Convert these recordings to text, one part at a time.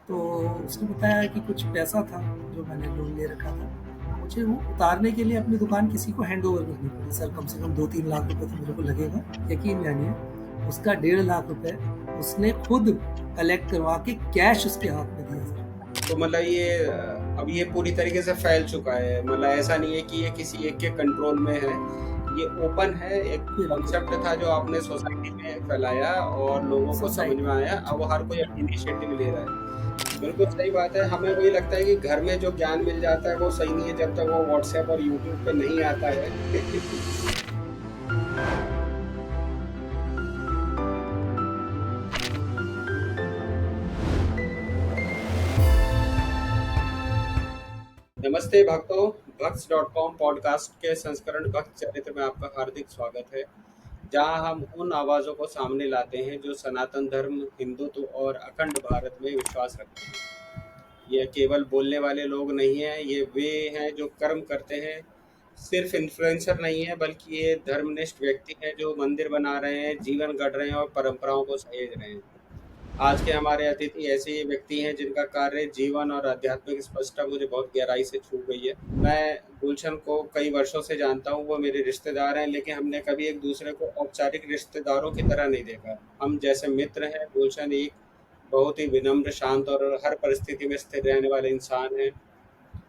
तो उसने बताया कि कुछ पैसा था जो मैंने लोन ले रखा था, मुझे वो उतारने के लिए अपनी दुकान किसी को हैंडओवर करनी पड़ी। सर कम से कम 2-3 लाख रुपए तो मेरे को लगेगा। यकीन जानिए उसका 1.5 लाख रुपए उसने खुद कलेक्ट करवा के कैश उसके हाथ में दिया सर। तो मतलब ये अब ये पूरी तरीके से फैल चुका है। मतलब ऐसा नहीं है कि ये किसी एक के कंट्रोल में है, ये ओपन है। एक बिल्कुल, कॉन्सेप्ट था जो आपने सोसाइटी में फैलाया और लोगों को समझ में सोसाइटी आया। में। अब हर कोई इनिशिएटिव ले रहा है। बिल्कुल सही बात है। हमें वही लगता है कि घर में जो ज्ञान मिल जाता है वो सही नहीं है जब तक वो व्हाट्सएप और यूट्यूब पे नहीं आता है। नमस्ते भक्तों, भक्स.com पॉडकास्ट के संस्करण भक्त चरित्र में आपका हार्दिक स्वागत है, जहां हम उन आवाज़ों को सामने लाते हैं जो सनातन धर्म, हिंदुत्व और अखंड भारत में विश्वास रखते हैं। ये केवल बोलने वाले लोग नहीं हैं, ये वे हैं जो कर्म करते हैं। सिर्फ इन्फ्लुएंसर नहीं है, बल्कि ये धर्मनिष्ठ व्यक्ति हैं जो मंदिर बना रहे हैं, जीवन गढ़ रहे हैं और परंपराओं को सहेज रहे हैं। आज के हमारे अतिथि ऐसे ही व्यक्ति हैं जिनका कार्य, जीवन और आध्यात्मिक स्पष्टता मुझे बहुत गहराई से छू गई है। मैं गुलशन को कई वर्षों से जानता हूँ, वो मेरे रिश्तेदार हैं, लेकिन हमने कभी एक दूसरे को औपचारिक रिश्तेदारों की तरह नहीं देखा। हम जैसे मित्र हैं। गुलशन एक बहुत ही विनम्र, शांत और हर परिस्थिति में स्थिर रहने वाले इंसान हैं।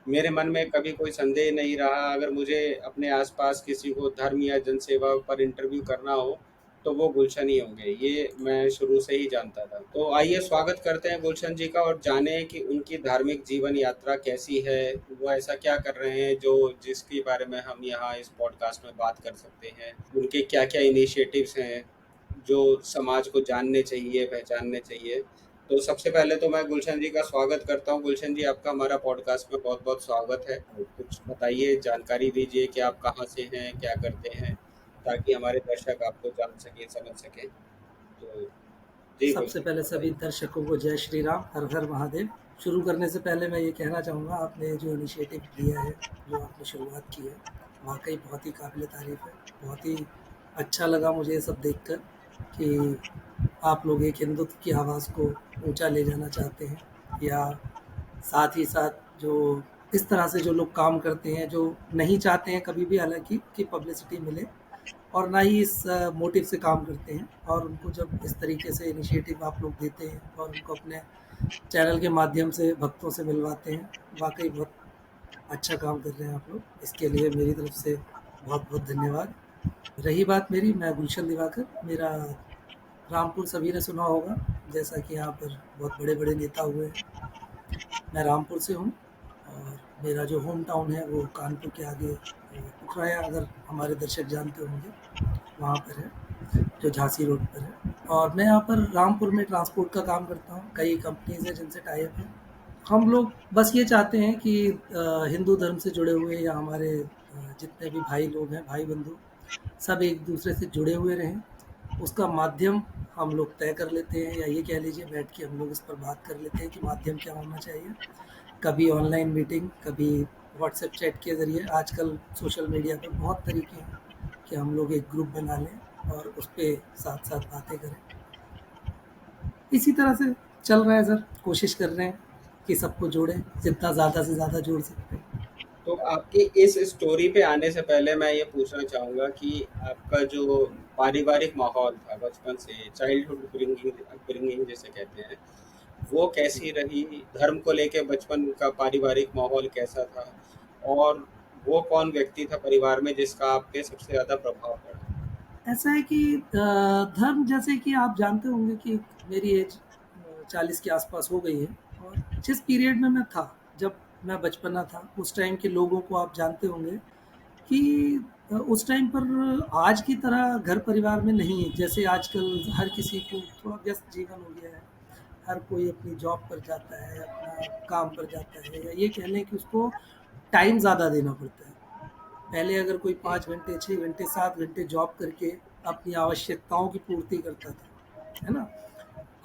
मेरे मन में कभी कोई संदेह नहीं रहा, अगर मुझे अपने आसपास किसी को धर्म या जनसेवा पर इंटरव्यू करना हो तो वो गुलशन ही होंगे। ये मैं शुरू से ही जानता था। तो आइए स्वागत करते हैं गुलशन जी का और जानें कि उनकी धार्मिक जीवन यात्रा कैसी है। वो ऐसा क्या कर रहे हैं जो जिसके बारे में हम यहाँ इस पॉडकास्ट में बात कर सकते हैं। उनके क्या क्या इनिशिएटिव्स हैं जो समाज को जानने चाहिए, पहचानने चाहिए। तो सबसे पहले तो मैं गुलशन जी का स्वागत करता हूँ। गुलशन जी, आपका हमारा पॉडकास्ट में बहुत बहुत स्वागत है। और कुछ बताइए, जानकारी दीजिए कि आप कहाँ से हैं, क्या करते हैं, ताकि हमारे दर्शक आपको जान सकें, समझ सकें। तो जी सबसे गुलशन जी पहले सभी बताइए। दर्शकों को जय श्री राम, हर हर महादेव। शुरू करने से पहले मैं ये कहना चाहूँगा, आपने जो इनिशिएटिव लिया है, जो आपने शुरुआत की है, वाकई बहुत ही काबिल तारीफ़ है। बहुत ही अच्छा लगा मुझे ये सब देखकर कि आप लोग एक हिंदुत्व की आवाज़ को ऊंचा ले जाना चाहते हैं, या साथ ही साथ जो इस तरह से जो लोग काम करते हैं, जो नहीं चाहते हैं कभी भी हालांकि कि पब्लिसिटी मिले, और ना ही इस मोटिव से काम करते हैं, और उनको जब इस तरीके से इनिशिएटिव आप लोग देते हैं और उनको अपने चैनल के माध्यम से भक्तों से मिलवाते हैं, वाकई बहुत अच्छा काम कर रहे हैं आप लोग। इसके लिए मेरी तरफ से बहुत बहुत धन्यवाद। रही बात मेरी, मैं गुलशन दिवाकर, मेरा रामपुर सभी ने सुना होगा, जैसा कि यहाँ पर बहुत बड़े बड़े नेता हुए हैं। मैं रामपुर से हूँ, और मेरा जो होम टाउन है वो कानपुर के आगे पुखराया, अगर हमारे दर्शक जानते होंगे, वहाँ पर है, जो झांसी रोड पर है। और मैं यहाँ पर रामपुर में ट्रांसपोर्ट का काम करता हूँ। कई कंपनीज हैं जिनसे टाई अप है। हम लोग बस ये चाहते हैं कि हिंदू धर्म से जुड़े हुए या हमारे जितने भी भाई लोग हैं, भाई बंधु, सब एक दूसरे से जुड़े हुए रहें। उसका माध्यम हम लोग तय कर लेते हैं, या ये कह लीजिए बैठ के हम लोग इस पर बात कर लेते हैं कि माध्यम क्या होना चाहिए। कभी ऑनलाइन मीटिंग, कभी व्हाट्सएप चैट के ज़रिए। आजकल सोशल मीडिया पे बहुत तरीके हैं कि हम लोग एक ग्रुप बना लें और उस पे साथ-साथ बातें करें। इसी तरह से चल रहा है सर, कोशिश कर रहे हैं कि सबको जोड़ें, जितना ज़्यादा से ज़्यादा जोड़ सकते हैं। तो आपकी इस स्टोरी पे आने से पहले मैं ये पूछना चाहूँगा कि आपका जो पारिवारिक माहौल था बचपन से, चाइल्डहुड अपब्रिंगिंग अपब्रिंगिंग जिसे कहते हैं, वो जी। कैसी रही? धर्म को लेके बचपन का पारिवारिक माहौल कैसा था? और वो कौन व्यक्ति था परिवार में जिसका आप पे सबसे ज़्यादा प्रभाव पड़ा? ऐसा है कि धर्म, जैसे कि आप जानते होंगे कि मेरी एज 40 के आसपास हो गई है, और जिस पीरियड में मैं था, जब मैं बचपना था, उस टाइम के लोगों को आप जानते होंगे कि उस टाइम पर आज की तरह घर परिवार में नहीं है। जैसे आजकल हर किसी को थोड़ा व्यस्त जीवन हो गया है, हर कोई अपनी जॉब पर जाता है, अपना काम पर जाता है, या ये कह लें कि उसको टाइम ज़्यादा देना पड़ता है। पहले अगर कोई जी। 5 घंटे, 6 घंटे, 7 घंटे जॉब करके अपनी आवश्यकताओं की पूर्ति करता था, है ना?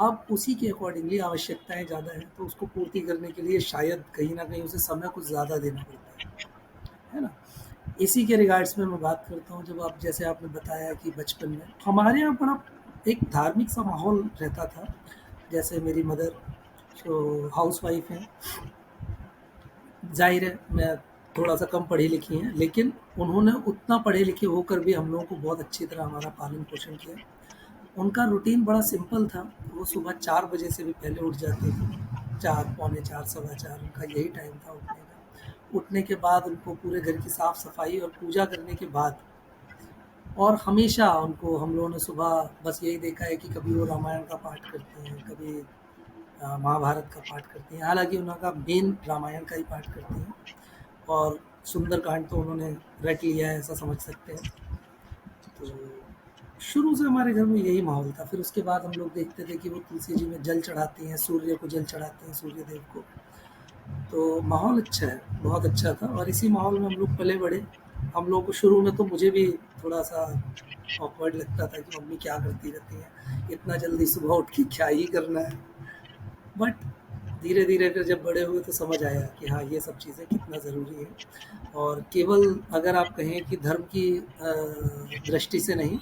अब उसी के अकॉर्डिंगली आवश्यकताएँ ज़्यादा हैं, तो उसको पूर्ति करने के लिए शायद कहीं न कहीं उसे समय कुछ ज़्यादा देना पड़ता है ना? इसी के रिगार्ड्स में मैं बात करता हूँ। जब आप, जैसे आपने बताया कि बचपन में हमारे यहाँ बड़ा एक धार्मिक सा माहौल रहता था। जैसे मेरी मदर सो हाउसवाइफ हैं। ज़ाहिर है मैं थोड़ा-सा कम पढ़ी-लिखी हैं, लेकिन उन्होंने उतना पढ़े-लिखे होकर भी हम लोगों को बहुत अच्छी तरह हमारा पालन-पोषण किया। उनका रूटीन बड़ा सिंपल था, वो सुबह 4 बजे से भी पहले उठ जाती थी। 4, पौने 4, सवा 4 उनका यही टाइम था उठने का। उठने के बाद उनको पूरे घर की साफ-सफाई और पूजा करने के बाद, और हमेशा उनको हम लोगों ने सुबह बस यही देखा है कि कभी वो रामायण का पाठ करते हैं, कभी महाभारत का पाठ करती हैं। हालाँकि उनका मेन रामायण का ही पाठ करती हैं, और सुंदरकांड तो उन्होंने रट लिया है, ऐसा समझ सकते हैं। तो शुरू से हमारे घर में यही माहौल था। फिर उसके बाद हम लोग देखते थे कि वो तुलसी जी में जल चढ़ाती हैं, सूर्य को जल चढ़ाते हैं, सूर्य देव को। तो माहौल अच्छा है, बहुत अच्छा था, और इसी माहौल में हम लोग पले-बड़े। हम लोगों को शुरू में तो मुझे भी थोड़ा-सा ऑकवर्ड लगता था कि मम्मी क्या करती रहती हैं, इतना जल्दी सुबह उठ के क्या ही करना है। बट धीरे-धीरे फिर जब बड़े हुए तो समझ आया कि हाँ, ये सब चीज़ें कितना ज़रूरी है। और केवल अगर आप कहें कि धर्म की दृष्टि से नहीं,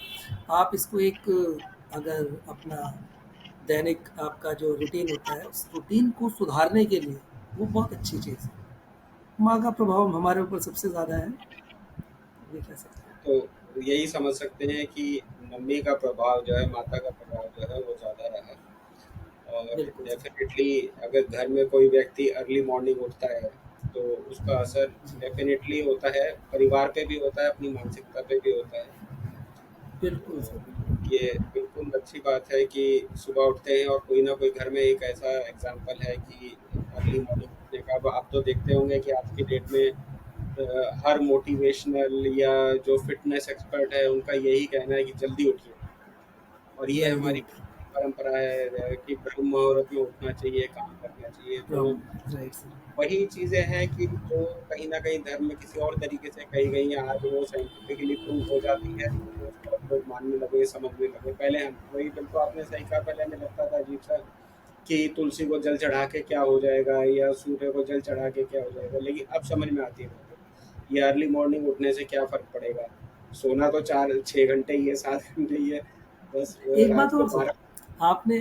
आप इसको एक, अगर अपना दैनिक आपका जो रूटीन होता है, उस रूटीन को सुधारने के लिए वो बहुत अच्छी चीज़ है। माँ का प्रभाव हमारे ऊपर सबसे ज़्यादा है, ये कह सकते हैं। तो यही समझ सकते हैं कि मम्मी का प्रभाव जो है, माता का प्रभाव जो है वो ज़्यादा रहा है। और बिल्कुल सर। डेफ़िनेटली अगर घर में कोई व्यक्ति अर्ली मॉर्निंग उठता है, तो उसका असर जी, डेफ़िनेटली होता है, परिवार पे भी होता है, अपनी मानसिकता पे भी होता है। बिल्कुल तो सर, बिल्कुल। ये बिल्कुल अच्छी बात है कि सुबह उठते हैं और कोई ना कोई घर में एक ऐसा एग्ज़ाम्पल है कि अर्ली मॉर्निंग उठने का। अब आप तो देखते होंगे कि आज की डेट में हर मोटिवेशनल या जो फ़िटनेस एक्सपर्ट है, उनका यही कहना है कि जल्दी उठिए। और ये जल्दी हमारी उठें। परंपरा है कि ब्रह्म मुहूर्त में उठना चाहिए, काम करना चाहिए। तो राइट सर। वही चीज़ें हैं कि जो कहीं न कहीं धर्म में किसी और तरीके से कही गई हैं, आज वो साइंटिफिकली प्रूव हो जाती हैं, तो उसको अब लोग मानने लगे, समझने लगे। पहले हम वही बिल्कुल आपने सही कहा, पहले हमें लगता था अजीब-सा कि तुलसी को जल चढ़ा के क्या हो जाएगा या सूर्य को जल चढ़ा के क्या हो जाएगा, लेकिन अब समझ में आती है बातें। ये अर्ली मॉर्निंग उठने से क्या फ़र्क पड़ेगा? सोना तो 4-6 घंटे ही है, 7 घंटे ही है, बस एक रात बात को और सर, 12। आपने,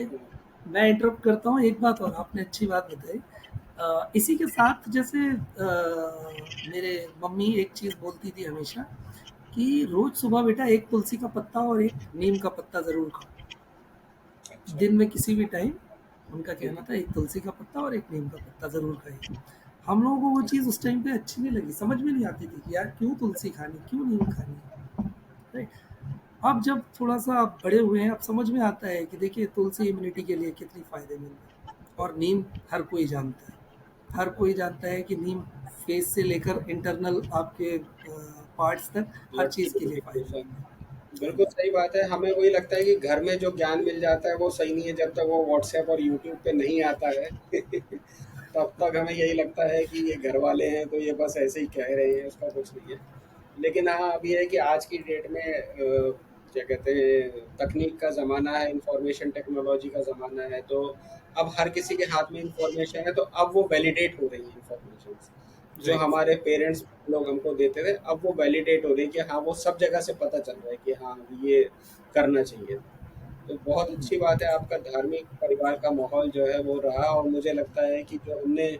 मैं इंटरप्ट करता हूँ, एक बात और आपने अच्छी बात बताई। इसी के साथ जैसे मेरे मम्मी एक चीज़ बोलती थी हमेशा कि रोज़ सुबह बेटा एक तुलसी का पत्ता और एक नीम का पत्ता ज़रूर खाओ। अच्छा। दिन में किसी भी टाइम उनका हुँ, कहना हुँ। था एक तुलसी का पत्ता और एक नीम का पत्ता ज़रूर खाइए। हम लोगों को वो चीज़ उस टाइम पे अच्छी नहीं लगी, समझ में नहीं आती थी कि यार क्यों तुलसी खानी, क्यों नीम खानी, राइट? अब जब थोड़ा-सा आप बड़े हुए हैं, अब समझ में आता है कि देखिए तुलसी इम्यूनिटी के लिए कितनी फ़ायदेमंद है, और बिल्कुल। नीम हर कोई जानता है। हर कोई जानता है कि नीम फेस से लेकर इंटरनल आपके पार्ट्स तक हर ब्लड चीज़ के लिए प्यूरिफिकेशन। फ़ायदेमंद है। हाँ बिल्कुल जी। सही बात है। हमें वही लगता है कि घर में जो ज्ञान मिल जाता है वो सही नहीं है जब तक वो व्हाट्सएप और यूट्यूब पे नहीं आता है। तब तक हमें यही लगता है कि ये घर वाले हैं तो ये बस ऐसे ही कह रहे हैं, उसका कुछ नहीं है। लेकिन हाँ, अब ये है कि आज की डेट में क्या कहते हैं, तकनीक का ज़माना है, इंफॉर्मेशन टेक्नोलॉजी का ज़माना है, तो अब हर किसी के हाथ में इंफॉर्मेशन है, तो अब वो वैलिडेट हो रही है इंफॉर्मेशंस। जो राइट हमारे सर। पेरेंट्स लोग हमको देते थे, अब वो वैलिडेट हो रही है कि हाँ, वो सब जगह से पता चल रहा है कि हाँ, ये करना चाहिए। तो बहुत अच्छी बात है, आपका धार्मिक परिवार का माहौल जो है वो रहा। और मुझे लगता है कि जो हमने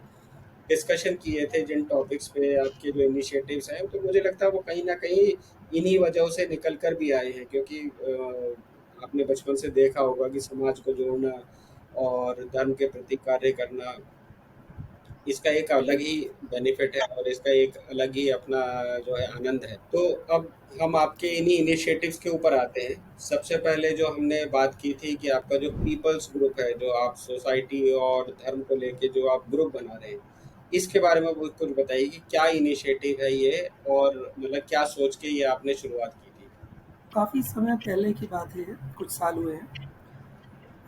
डिस्कशन किए थे जिन टॉपिक्स पे, आपके जो इनिशिएटिव्स हैं, तो मुझे लगता है वो कहीं न कहीं इन्हीं वजहों से निकल कर भी आए हैं, क्योंकि आपने बचपन से देखा होगा कि समाज को जोड़ना और धर्म के प्रति कार्य करना, इसका एक अलग ही बेनिफिट है और इसका एक अलग ही अपना जो है आनंद है। तो अब हम आपके इन्हीं इनिशिएटिव्स के ऊपर आते हैं। सबसे पहले जो हमने बात की थी कि आपका जो पीपल्स ग्रुप है, जो आप सोसाइटी और धर्म को लेके जो आप ग्रुप बना रहे हैं, इसके बारे में वो कुछ बताइए कि क्या इनिशिएटिव है ये, और मतलब क्या सोच के ये आपने शुरुआत की थी? काफ़ी समय पहले की बात है ये, कुछ साल हुए हैं।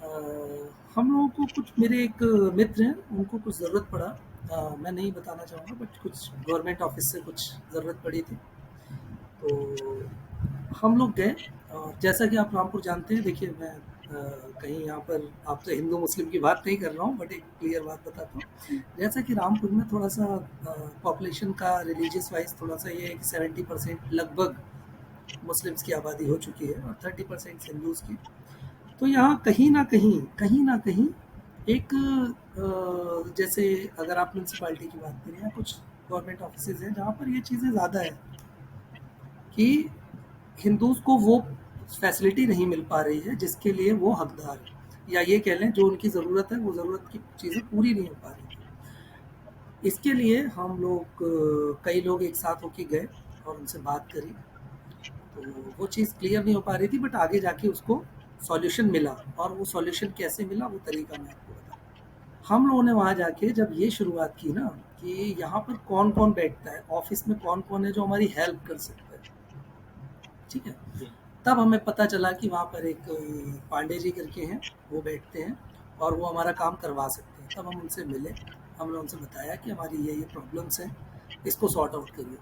अ, हम लोगों को, कुछ मेरे एक मित्र हैं, उनको कुछ ज़रूरत पड़ा, मैं नहीं बताना चाहूँगा, बट कुछ गवर्नमेंट ऑफिस से कुछ ज़रूरत पड़ी थी। तो हम लोग गए, और जैसा कि आप रामपुर जानते हैं, देखिए मैं कहीं यहाँ पर आपसे हिंदू मुस्लिम की बात नहीं कर रहा हूँ, बट एक क्लियर बात बताता हूँ। जैसा कि रामपुर में थोड़ा-सा पॉपुलेशन का रिलीजियस वाइज़ थोड़ा-सा ये है कि 70% लगभग मुस्लिम्स की आबादी हो चुकी है और 30% हिंदूज़ की। तो यहाँ कहीं न कहीं एक जैसे अगर आप म्युनिसिपैलिटी की बात करें या कुछ गवर्नमेंट ऑफिसेज़ हैं जहाँ पर ये चीज़ें ज़्यादा है कि हिंदूज़ को वो फैसिलिटी नहीं मिल पा रही है जिसके लिए वो हकदार हैं, या ये कह लें जो उनकी ज़रूरत है वो ज़रूरत की चीज़ें पूरी नहीं हो पा रही थी। इसके लिए हम लोग कई लोग एक साथ होके गए और उनसे बात करी, तो वो चीज़ क्लियर नहीं हो पा रही थी, बट आगे जाके उसको सॉल्यूशन मिला। और वो सॉल्यूशन कैसे मिला वो तरीका मैं आपको बताऊँ। हम लोगों ने वहाँ जाके जब ये शुरुआत की ना कि यहाँ पर कौन-कौन बैठता है, ऑफ़िस में कौन-कौन है जो हमारी हेल्प कर सकता है, ठीक है? तब हमें पता चला कि वहाँ पर एक पांडे जी करके हैं, वो बैठते हैं और वो हमारा काम करवा सकते हैं। तब हम उनसे मिले, हमने उनसे बताया कि हमारी ये प्रॉब्लम्स हैं, इसको सॉर्ट आउट करिए,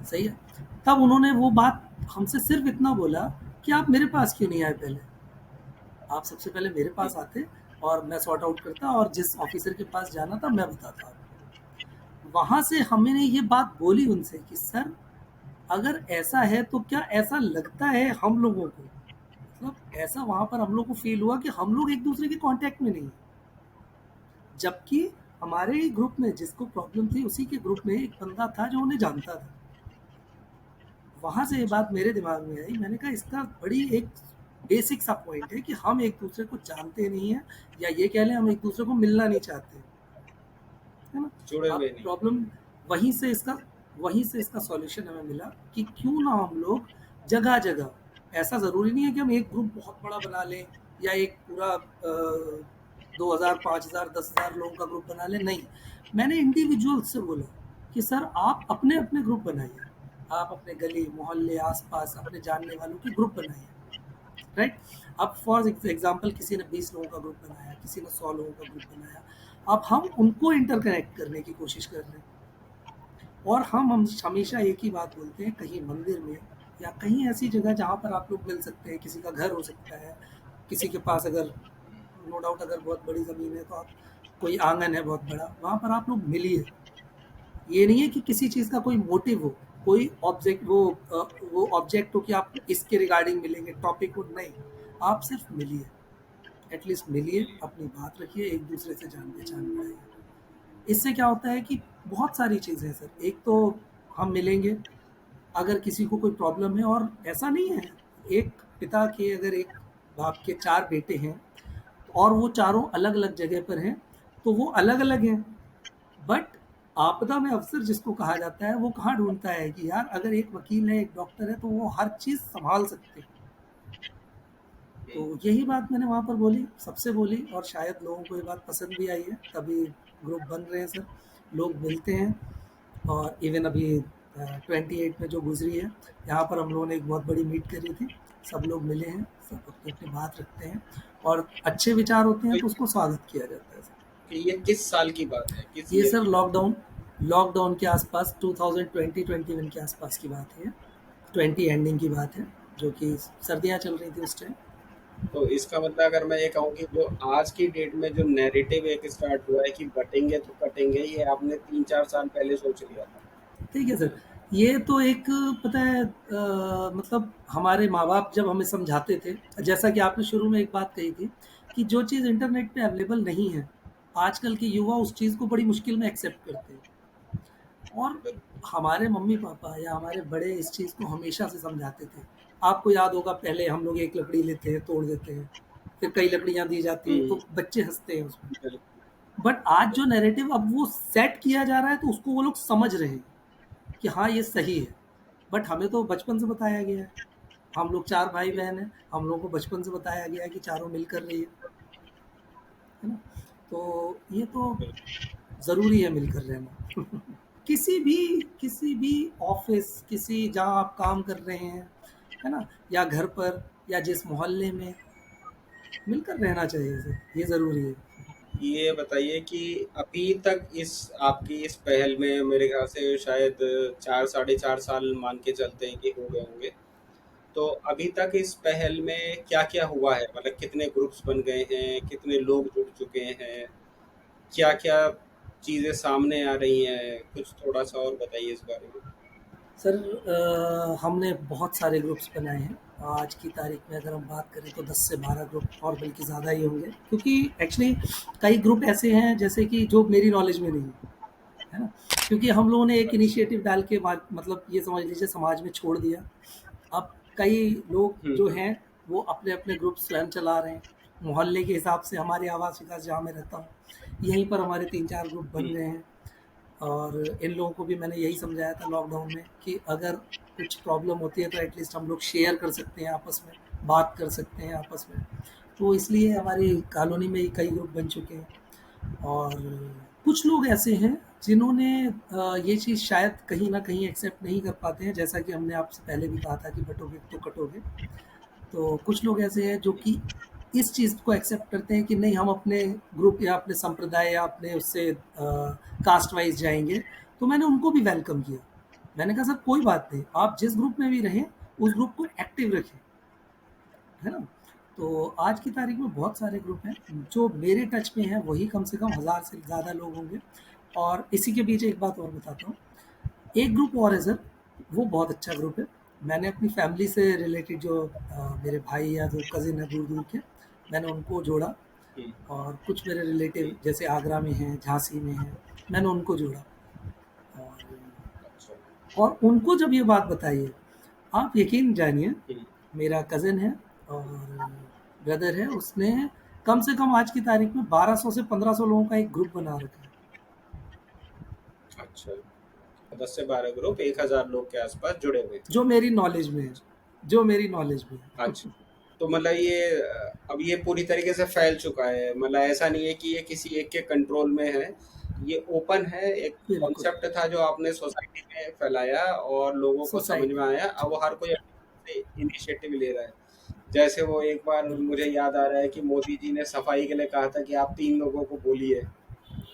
सही है? तब उन्होंने वो बात हमसे सिर्फ़ इतना बोला कि आप मेरे पास क्यों नहीं आए पहले? आप सबसे पहले मेरे पास आते और मैं सॉर्ट आउट करता और जिस ऑफ़िसर के पास जाना था मैं बताता आपको। वहाँ से हमने ये बात बोली उनसे कि सर, अगर ऐसा है तो क्या ऐसा लगता है हम लोगों को, मतलब ऐसा वहाँ पर हम लोग को फ़ील हुआ कि हम लोग एक-दूसरे के कॉन्टैक्ट में नहीं हैं। जबकि हमारे ही ग्रुप में जिसको प्रॉब्लम थी उसी के ग्रुप में एक बंदा था जो उन्हें जानता था। वहाँ से ये बात मेरे दिमाग में आई, मैंने कहा इसका बड़ी एक बेसिक सा पॉइंट है कि हम एक-दूसरे को जानते नहीं हैं, या ये कह लें हम एक-दूसरे को मिलना नहीं चाहते, है ना? जुड़े अब हुए नहीं। प्रॉब्लम वहीं से इसका वहीं से इसका सॉल्यूशन हमें मिला कि क्यों ना हम लोग जगह-जगह, ऐसा ज़रूरी नहीं है कि हम एक ग्रुप बहुत बड़ा बना लें या एक पूरा 2000, 5000, 10,000 लोगों का ग्रुप बना लें, नहीं। मैंने इंडिविजुअल्स से बोला कि सर आप अपने-अपने ग्रुप बनाइए। आप अपने गली, मोहल्ले, आस-पास अपने जानने वालों के ग्रुप बनाइए, राइट? अब फॉर एग्ज़ाम्पल किसी ने 20 लोगों का ग्रुप बनाया, किसी ने 100 लोगों का ग्रुप बनाया। अब हम उनको इंटरकनेक्ट करने की कोशिश कर रहे हैं। और हम हमेशा एक ही बात बोलते हैं, कहीं मंदिर में या कहीं ऐसी जगह जहाँ पर आप लोग मिल सकते हैं, किसी का घर हो सकता है, किसी के पास अगर नो डाउट अगर बहुत बड़ी ज़मीन है तो आप, कोई आंगन है बहुत बड़ा, वहाँ पर आप लोग मिलिए। ये नहीं है कि किसी चीज़ का कोई मोटिव हो, कोई ऑब्जेक्ट वो ऑब्जेक्ट हो कि आप इसके रिगार्डिंग मिलेंगे, टॉपिक हो, नहीं। आप सिर्फ मिलिए, एटलीस्ट मिलिए, अपनी बात रखिए, एक दूसरे से जान पहचान बढ़ाइए। इससे क्या होता है कि बहुत सारी चीज़ें हैं सर। एक तो हम मिलेंगे, अगर किसी को कोई प्रॉब्लम है, और ऐसा नहीं है, एक पिता के अगर एक बाप के 4 बेटे हैं और वो चारों अलग-अलग जगह पर हैं, तो वो अलग-अलग हैं। बट आपदा में अफ़सर जिसको कहा जाता है, वो कहाँ ढूँढता है कि यार अगर एक वकील है, एक डॉक्टर है, तो वो हर चीज़ सँभाल सकते हैं। तो यही बात मैंने वहाँ पर बोली, सबसे बोली, और शायद लोगों को ये बात पसंद भी आई है, तभी ग्रुप बन रहे हैं सर, लोग मिलते हैं। और इवन अभी 28 में जो गुजरी है, यहाँ पर हम लोगों ने एक बहुत बड़ी मीट करी थी, सब लोग मिले हैं, सब अपनी अपनी बात रखते हैं, और अच्छे विचार होते हैं तो तो उसको स्वागत किया जाता है सर। ये किस साल की बात है, किस ये ईयर सर की बात लॉकडाउन के आसपास 2020-21 के आसपास की बात है, 20 एंडिंग की बात है, जो कि सर्दियाँ चल रही थी उस टाइम। है? तो इसका मतलब अगर मैं ये कहूँ कि जो आज की डेट में जो नैरेटिव एक स्टार्ट हुआ है कि बटेंगे तो कटेंगे, ये आपने 3-4 साल पहले सोच लिया था। ठीक है सर, ये तो एक, पता है मतलब हमारे माँ-बाप जब हमें समझाते थे, जैसा कि आपने शुरू में एक बात कही थी कि जो चीज़ इंटरनेट पे अवेलेबल नहीं है, आजकल के युवा उस चीज़ को बड़ी मुश्किल में एक्सेप्ट करते हैं। और बिल्कुल। हमारे मम्मी-पापा या हमारे बड़े इस चीज़ को हमेशा से समझाते थे। आपको याद होगा पहले हम लोग एक लकड़ी लेते हैं, तोड़ देते हैं, फिर कई लकड़ियाँ दी जाती हैं, हुँ, तो बच्चे हँसते हैं उसमें। बिल्कुल, बट आज जो बिल्कुल। नैरेटिव अब वो सेट किया जा रहा है, तो उसको वो लोग समझ रहे हैं कि हाँ, ये सही है। बट हमें तो बचपन से बताया गया है। हम लोग 4 भाई-बहन हैं, हम लोगों को बचपन से बताया गया है कि चारों मिलकर रहिए, है ना? तो ये तो ज़रूरी है मिलकर रहना। किसी भी ऑफ़िस, किसी जहाँ आप काम कर रहे हैं, है ना? या घर पर या जिस मोहल्ले में, मिलकर रहना चाहिए सर, ये ज़रूरी है। ये बताइए कि अभी तक इस आपकी इस पहल में मेरे ख़्याल से शायद 4 साढ़े 4 साल मान के चलते हैं कि हो गए होंगे। तो अभी तक इस पहल में क्या-क्या हुआ है? मतलब कितने ग्रुप्स बन गए हैं? कितने लोग जुड़ चुके हैं? क्या-क्या चीज़ें सामने आ रही हैं? कुछ थोड़ा-सा और बताइए इस बारे में। सर हमने बहुत सारे ग्रुप्स बनाए हैं। आज की तारीख में अगर हम बात करें तो 10 से 12 ग्रुप और बल्कि ज़्यादा ही होंगे, क्योंकि एक्चुअली कई ग्रुप ऐसे हैं जैसे कि जो मेरी नॉलेज में नहीं है ना? क्योंकि हम लोगों ने एक अच्छा। इनिशिएटिव डाल के मतलब ये समझ लीजिए समाज में छोड़ दिया। अब कई लोग जो हुँ, हैं वो अपने-अपने ग्रुप स्वयं चला रहे हैं। मोहल्ले के हिसाब से हमारे आवास विकास जहाँ मैं रहता हूँ, यहीं पर हमारे 3-4 ग्रुप बन हुँ, गए हैं। और इन लोगों को भी मैंने यही समझाया था लॉकडाउन में कि अगर कुछ प्रॉब्लम होती है तो एटलीस्ट हम लोग शेयर कर सकते हैं आपस में, बात कर सकते हैं आपस में। तो इसलिए हमारी कॉलोनी में ही कई ग्रुप बन चुके हैं। और कुछ लोग ऐसे हैं जिन्होंने ये चीज़ शायद कहीं न कहीं एक्सेप्ट नहीं कर पाते हैं, जैसा कि हमने आपसे पहले भी कहा था कि बँटोगे तो कटोगे। तो कुछ लोग ऐसे हैं जो कि इस चीज़ को एक्सेप्ट करते हैं कि नहीं, हम अपने ग्रुप या अपने संप्रदाय या अपने उससे कास्ट वाइज जाएँगे। तो मैंने उनको भी वेलकम किया। मैंने कहा सर कोई बात नहीं, आप जिस ग्रुप में भी रहें, उस ग्रुप को एक्टिव रखें, है ना? तो आज की तारीख में बहुत सारे ग्रुप हैं, जो मेरे टच में हैं वही कम से कम 1000 से ज़्यादा लोग होंगे। और इसी के बीच एक बात और बताता हूँ। एक ग्रुप और है सर, वो बहुत अच्छा ग्रुप है। मैंने अपनी फैमिली से रिलेटेड जो मेरे भाई या जो कज़िन है दूर-दूर के, मैंने उनको जोड़ा। हुँ, और कुछ मेरे हुँ, रिलेटिव जैसे आगरा में हैं, झांसी में हैं, मैंने उनको जोड़ा। और अच्छा। उनको जब ये बात बताई है, आप यकीन जानिए, हुँ, मेरा कज़िन है और ब्रदर है, उसने कम से कम आज की तारीख में 1200 से 1500 लोगों का एक ग्रुप बना रखा है। अच्छा। 10 से 12 ग्रुप 1000 लोग के आसपास जुड़े हुए हैं। जो मेरी नॉलेज में है, जो मेरी नॉलेज में है। अच्छा, तो मतलब ये अब ये पूरी तरीके से फैल चुका है, मतलब ऐसा नहीं है कि ये किसी एक के कंट्रोल में है, ये ओपन है, एक बिल्कुल, कॉन्सेप्ट था जो आपने सोसाइटी में फैलाया और लोगों को समझ में सोसाइटी। आया, अब वो हर कोई अपने इनिशिएटिव ले रहा है। जैसे वो एक बार बिल्कुल मुझे सर। याद आ रहा है कि मोदी जी ने सफाई के लिए कहा था कि आप 3 लोगों को बोलिए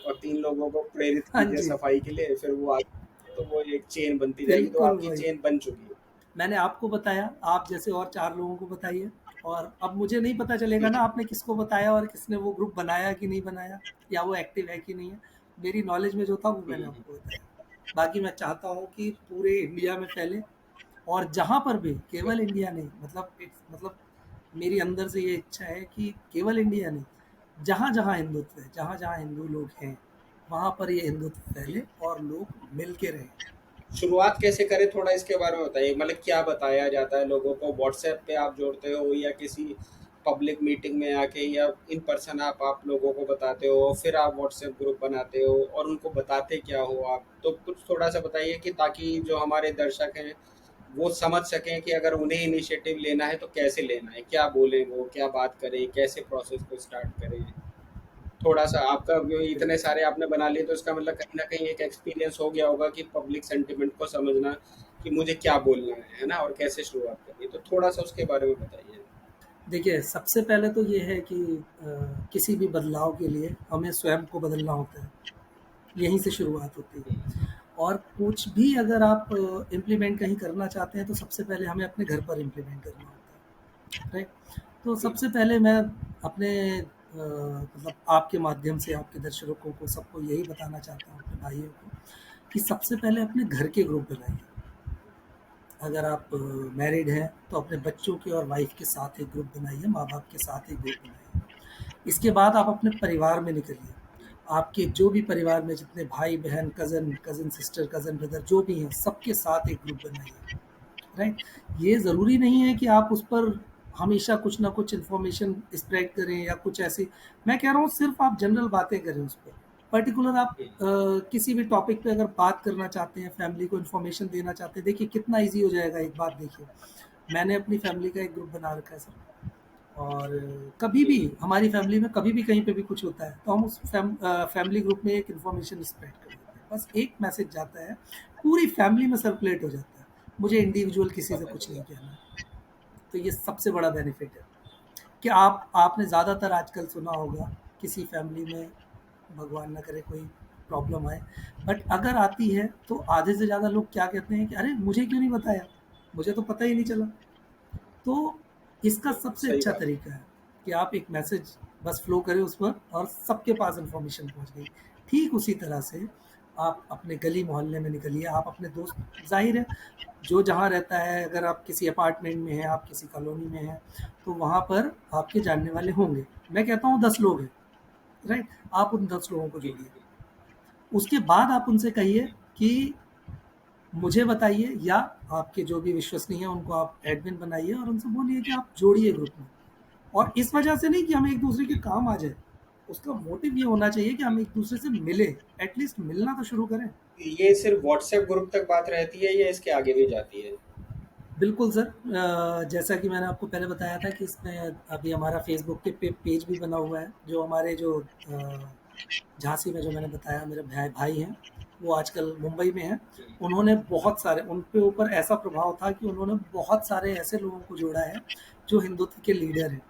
और 3 लोगों को प्रेरित हाँ कीजिए जी, सफाई के लिए, फिर वो आगे तो वो एक चेन बनती जाएगी, तो बिल्कुल आपकी वही। चेन बन चुकी है। मैंने आपको बताया, आप जैसे और 4 लोगों को बताइए। और अब मुझे नहीं पता चलेगा हुँ, ना आपने किसको बताया और किसने वो ग्रुप बनाया कि नहीं बनाया, या वो एक्टिव है कि नहीं है। मेरी नॉलेज में जो था वो हुँ, मैंने हुँ, आपको बताया। बाकी मैं चाहता हूँ कि पूरे इंडिया में फैले। और जहाँ पर भी, केवल इंडिया नहीं, मतलब मेरी अंदर से ये इच्छा है कि केवल इंडिया नहीं, जहाँ-जहाँ हिंदुत्व है, जहाँ-जहाँ हिंदू लोग हैं, वहाँ पर ये हिंदुत्व हुँ। फैले और लोग मिल के रहें। शुरुआत कैसे करें थोड़ा इसके बारे में बताइए? मतलब क्या बताया जाता है लोगों को? व्हाट्सएप पे आप जोड़ते हो या किसी पब्लिक मीटिंग में आके या इन पर्सन आप लोगों को बताते हो, फिर आप व्हाट्सएप ग्रुप बनाते हो और उनको बताते क्या हो आप? तो कुछ थोड़ा-सा बताइए कि ताकि जो हमारे दर्शक हैं, वो समझ सकें कि अगर उन्हें इनिशिएटिव लेना है तो कैसे लेना है? क्या बोलें वो? क्या बात करें? कैसे प्रोसेस को स्टार्ट करें? थोड़ा-सा आपका जो इतने बिल्कुल सारे सर। आपने बना लिए तो इसका मतलब कहीं न कहीं एक एक्सपीरियंस हो गया होगा कि पब्लिक सेंटिमेंट को समझना कि मुझे क्या बोलना है ना? और कैसे शुरुआत करनी है, तो थोड़ा-सा उसके बारे में बताइए? देखिए, सबसे पहले तो ये है कि किसी भी बदलाव के लिए हमें स्वयं को बदलना होता है, यहीं से शुरुआत होती है। हुँ, और कुछ भी अगर आप इम्प्लीमेंट कहीं करना चाहते हैं तो सबसे पहले हमें अपने घर पर इम्प्लीमेंट करना होता है, राइट? तो हुँ, सबसे पहले मैं अपने मतलब आपके माध्यम से आपके दर्शकों को सबको यही बताना चाहता हूँ, अपने भाइयों को, कि सबसे पहले अपने घर के ग्रुप बनाइए। अगर आप मैरिड हैं तो अपने बच्चों के और वाइफ के साथ एक ग्रुप बनाइए, माँ-बाप के साथ एक ग्रुप बनाइए। इसके बाद आप अपने परिवार में निकलिए। आपके जो भी परिवार में जितने भाई-बहन, cousin, cousin sister, cousin brother जो भी हैं, सबके साथ एक ग्रुप बनाइए, राइट? ये ज़रूरी नहीं है कि आप उस पर हमेशा कुछ ना कुछ इन्फॉर्मेशन स्प्रेड करें या कुछ ऐसी। मैं कह रहा हूँ सिर्फ़ आप जनरल बातें करें उस पर। पर्टिकुलर आप हुँ, किसी भी टॉपिक पे अगर बात करना चाहते हैं, फैमिली को इन्फॉर्मेशन देना चाहते हैं, देखिए कितना ईज़ी हो जाएगा। एक बात देखिए, मैंने अपनी फैमिली का एक ग्रुप बना रखा है सर। और कभी हुँ, भी हमारी फैमिली में कभी भी कहीं पे भी कुछ होता है तो हम उस फैमिली ग्रुप में एक इन्फॉर्मेशन स्प्रेड कर देते हैं। बस एक मैसेज जाता है, पूरी फैमिली में सर्कुलेट हो जाता है। मुझे इंडिविजुअल किसी से पता कुछ चला। नहीं कहना है। तो ये सबसे बड़ा बेनिफिट है कि आपने ज़्यादातर आजकल सुना होगा किसी फैमिली में, भगवान ना करे कोई प्रॉब्लम आए, बट अगर आती है तो आधे से ज़्यादा लोग क्या कहते हैं कि अरे मुझे क्यों नहीं बताया, मुझे तो पता ही नहीं चला। तो इसका सबसे सही अच्छा बात है। तरीका है कि आप एक मैसेज बस फ्लो करें उस पर और सबके पास इन्फॉर्मेशन पहुंच गई। ठीक उसी तरह से आप अपने गली मोहल्ले में निकलिए, आप अपने दोस्त, ज़ाहिर है जो जहाँ रहता है, अगर आप किसी अपार्टमेंट में हैं, आप किसी कॉलोनी में हैं, तो वहाँ पर आपके जानने वाले होंगे। मैं कहता हूँ 10 लोग हैं, राइट? आप उन 10 लोगों को जी, जोड़िए। उसके बाद आप उनसे कहिए कि मुझे बताइए, या आपके जो भी विश्वसनीय हैं उनको आप एडमिन बनाइए और उनसे बोलिए कि आप जोड़िए ग्रुप में। और इस वजह से नहीं कि हम एक दूसरे के जी, काम आ जाए, उसका मोटिव ये होना चाहिए कि हम एक दूसरे से मिले, एटलीस्ट मिलना तो शुरू करें। ये सिर्फ व्हाट्सएप ग्रुप तक बात रहती है या इसके आगे भी जाती है? बिल्कुल सर, जैसा कि मैंने आपको पहले बताया था कि इसमें अभी हमारा फेसबुक के पेज भी बना हुआ है। जो हमारे जो झांसी में, जो मैंने बताया मेरे भाई भाई हैं, वो आजकल मुंबई में हैं। जी, उन्होंने बहुत सारे, उन पे ऊपर ऐसा प्रभाव था कि उन्होंने बहुत सारे ऐसे लोगों को जोड़ा है जो हिंदुत्व के लीडर हैं।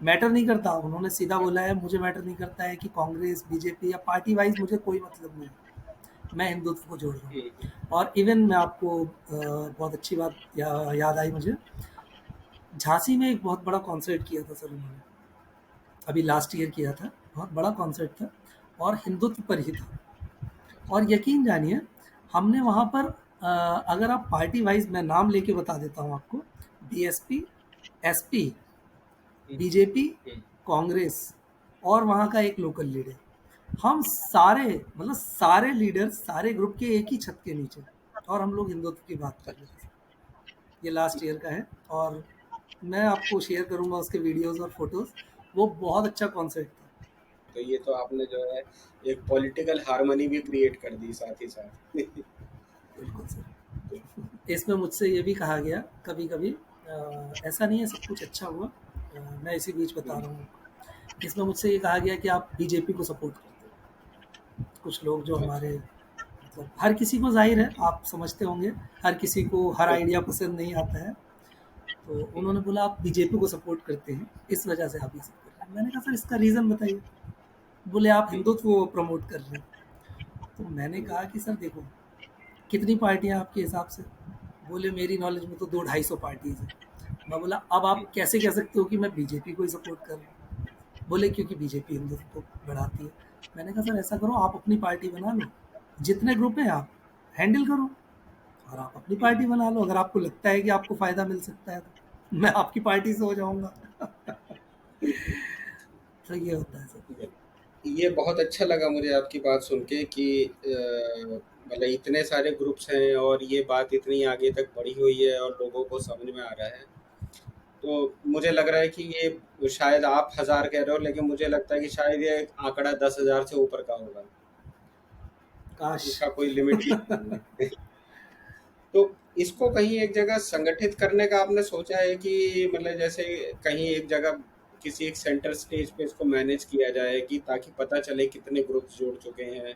मैटर नहीं करता, उन्होंने सीधा बोला है, मुझे मैटर नहीं करता है कि कांग्रेस, बीजेपी या पार्टी वाइज मुझे कोई मतलब नहीं, मैं हिंदुत्व को जोड़ रहा हूँ। जी, जी, और इवन मैं आपको बहुत अच्छी बात याद आई मुझे, झांसी में एक बहुत बड़ा कॉन्सर्ट किया था सर उन्होंने, अभी लास्ट ईयर किया था। बहुत बड़ा कॉन्सर्ट था और हिंदुत्व पर ही था। और यकीन जानिए, हमने वहाँ पर अगर आप पार्टी वाइज, मैं नाम लेके बता देता हूँ आपको, बीएसपी, एसपी, जी, बीजेपी, जी, कांग्रेस और वहाँ का एक लोकल लीडर, हम सारे, मतलब सारे लीडर, सारे ग्रुप के एक ही छत के नीचे, और हम लोग हिंदुत्व की बात कर रहे थे। ये लास्ट ईयर का है, और मैं आपको शेयर करूंगा उसके वीडियोस और फोटोज। वो बहुत अच्छा कॉन्सर्ट था। तो ये तो आपने जो है एक पॉलिटिकल हार्मनी भी क्रिएट कर दी साथ ही साथ। बिल्कुल सर। इसमें मुझसे ये भी कहा गया कभी कभी, ऐसा नहीं है सब कुछ अच्छा हुआ, मैं इसी बीच बता रहा हूँ। इसमें मुझसे ये कहा गया कि आप बीजेपी को सपोर्ट करते हो। कुछ लोग जो अच्छा, हमारे, मतलब हर किसी को, जाहिर है आप समझते होंगे, हर किसी को हर आइडिया बिल्कुल, पसंद नहीं आता है। तो जी, उन्होंने बोला आप बीजेपी को सपोर्ट करते हैं, इस वजह से आप ये सब कर रहे हैं। मैंने कहा सर इसका रीज़न बताइए। बोले आप जी, हिंदुत्व को प्रमोट कर रहे हैं। तो मैंने जी, कहा कि सर देखो, कितनी पार्टियां आपके हिसाब से? बोले मेरी नॉलेज में तो 200-250 पार्टीज है। मैं बोला अब जी, आप कैसे कह सकते हो कि मैं बीजेपी को ही सपोर्ट कर रहा हूँ? बोले क्योंकि बीजेपी हिंदुत्व को बढ़ाती है। मैंने कहा सर ऐसा करो, आप अपनी पार्टी बना लो, जितने ग्रुप हैं आप हैंडल करो, और आप अपनी जी, पार्टी बना लो। अगर आपको लगता है कि आपको फायदा मिल सकता है तो मैं आपकी पार्टी से हो जाऊंगा। तो ये होता है सर। जी। ये बहुत अच्छा लगा मुझे आपकी बात सुन के कि मतलब इतने सारे ग्रुप्स हैं और ये बात इतनी आगे तक बढ़ी हुई है और लोगों को समझ में आ रहा है। तो मुझे लग रहा है कि ये शायद आप 1000 कह रहे हो, लेकिन मुझे लगता है कि शायद ये आंकड़ा 10,000 से ऊपर का होगा। काश। इसका कोई लिमिट ही नहीं है। तो इसको कहीं एक जगह संगठित करने का आपने सोचा है कि मतलब जैसे कहीं एक जगह किसी एक सेंटर स्टेज पे इसको मैनेज किया जाए कि ताकि पता चले कितने ग्रुप्स जुड़ चुके हैं?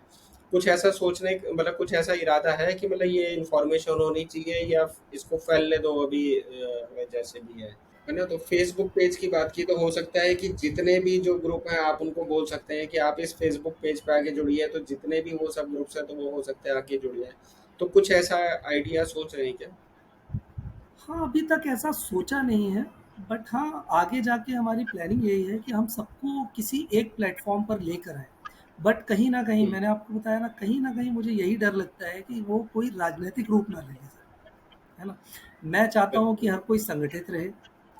कुछ ऐसा सोचने मतलब कुछ ऐसा इरादा है कि मतलब ये इन्फॉर्मेशन होनी चाहिए या इसको फैलने दो अभी जैसे भी है ना? तो फेसबुक पेज की बात की तो हो सकता है कि जितने भी जो ग्रुप हैं आप उनको बोल सकते हैं कि आप इस फेसबुक पेज पे आके जुड़िए, तो जितने भी वो सब ग्रुप्स हैं तो वो हो सकता है आके जुड़िए। तो कुछ ऐसा आइडिया सोच रहे हैं क्या? हाँ, अभी तक ऐसा सोचा नहीं है, बट हाँ, आगे जाके हमारी प्लानिंग यही है कि हम सबको किसी एक प्लेटफ़ॉर्म पर लेकर आएँ। बट कहीं न कहीं, हुँ, मैंने आपको बताया ना, कहीं न कहीं मुझे यही डर लगता है कि वो कोई राजनैतिक रूप ना ले ले सर, है ना? मैं चाहता हूँ कि बिल्कुल। हर कोई संगठित रहे,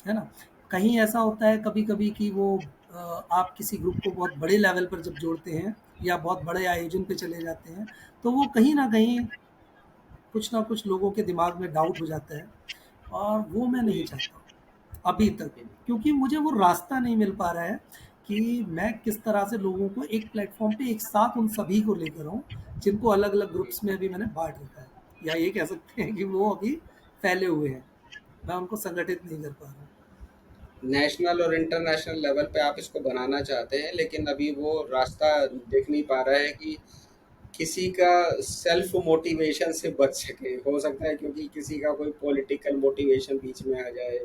है ना? कहीं ऐसा होता है कभी-कभी कि वो आप किसी ग्रुप को बहुत बड़े लेवल पर जब जोड़ते हैं या बहुत बड़े आयोजन पे चले जाते हैं, तो वो कहीं न कहीं कुछ ना कुछ लोगों के दिमाग में डाउट हो जाता है, और वो मैं नहीं जी, चाहता हूँ अभी तक, जी, क्योंकि मुझे वो रास्ता नहीं मिल पा रहा है कि मैं किस तरह से लोगों को एक प्लेटफॉर्म पे एक साथ उन सभी को लेकर आऊँ, जिनको अलग अलग जी। ग्रुप्स में अभी मैंने बांट रखा है, या ये कह सकते हैं कि वो अभी फैले हुए हैं, मैं उनको संगठित नहीं कर पा रहा हूँ। नेशनल और इंटरनेशनल लेवल पे आप इसको बनाना चाहते हैं, लेकिन अभी वो रास्ता दिख नहीं पा रहा है कि किसी का सेल्फ मोटिवेशन से बच सके। हो सकता है क्योंकि किसी का कोई पॉलिटिकल मोटिवेशन बीच में आ जाए,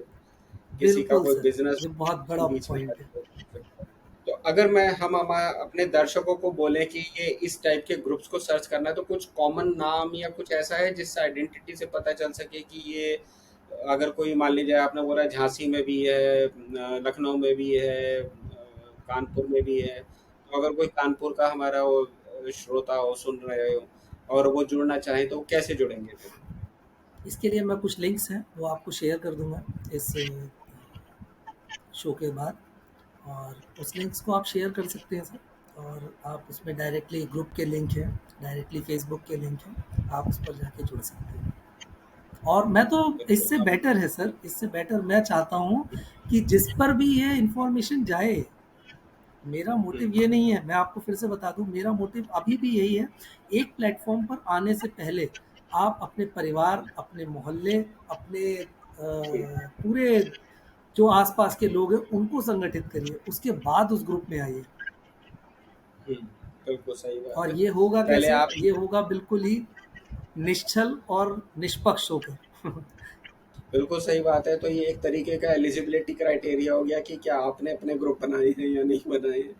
किसी का बिल्कुल कोई सर, बिज़नेस ये बहुत बड़ा बीच में आ पॉइंट है। जाए। तो अगर मैं हम अपने दर्शकों को बोले कि ये इस टाइप के ग्रुप्स को सर्च करना है, तो कुछ कॉमन नाम या कुछ ऐसा है जिससे आइडेंटिटी से पता चल सके कि ये अगर कोई मान लीजिए आपने बोला झांसी में भी है, लखनऊ में भी है, कानपुर में भी है, तो अगर कोई कानपुर का हमारा वो श्रोता हो, सुन रहे हो और वो जुड़ना चाहें तो वो कैसे जुड़ेंगे फिर? इसके लिए मैं कुछ लिंक्स हैं वो आपको शेयर कर दूँगा इस शो के बाद, और उस लिंक्स को आप शेयर कर सकते हैं सर। और आप उसमें डायरेक्टली ग्रुप के लिंक हैं, डायरेक्टली फ़ेसबुक के लिंक हैं, आप उस पर जाके जुड़ सकते हैं। और मैं तो बिल्कुल इससे आप। बेटर है सर, इससे बेटर मैं चाहता हूँ कि जिस पर भी ये इन्फॉर्मेशन जाए, मेरा मोटिव हम्म, ये नहीं है, मैं आपको फिर से बता दूँ, मेरा मोटिव अभी भी यही है, एक प्लेटफ़ॉर्म पर आने से पहले आप अपने परिवार, अपने मोहल्ले, अपने पूरे जो आस-पास के लोग हैं, उनको संगठित करिए, उसके बाद उस ग्रुप में आइए। हम्म, बिल्कुल सही बात और है। ये होगा पहले कैसे? आप। ये होगा बिल्कुल ही निश्छल और निष्पक्ष होकर। बिल्कुल सही बात है। तो ये एक तरीके का एलिजिबिलिटी क्राइटेरिया हो गया कि क्या आपने अपने ग्रुप बनाए हैं या नहीं बनाए हैं,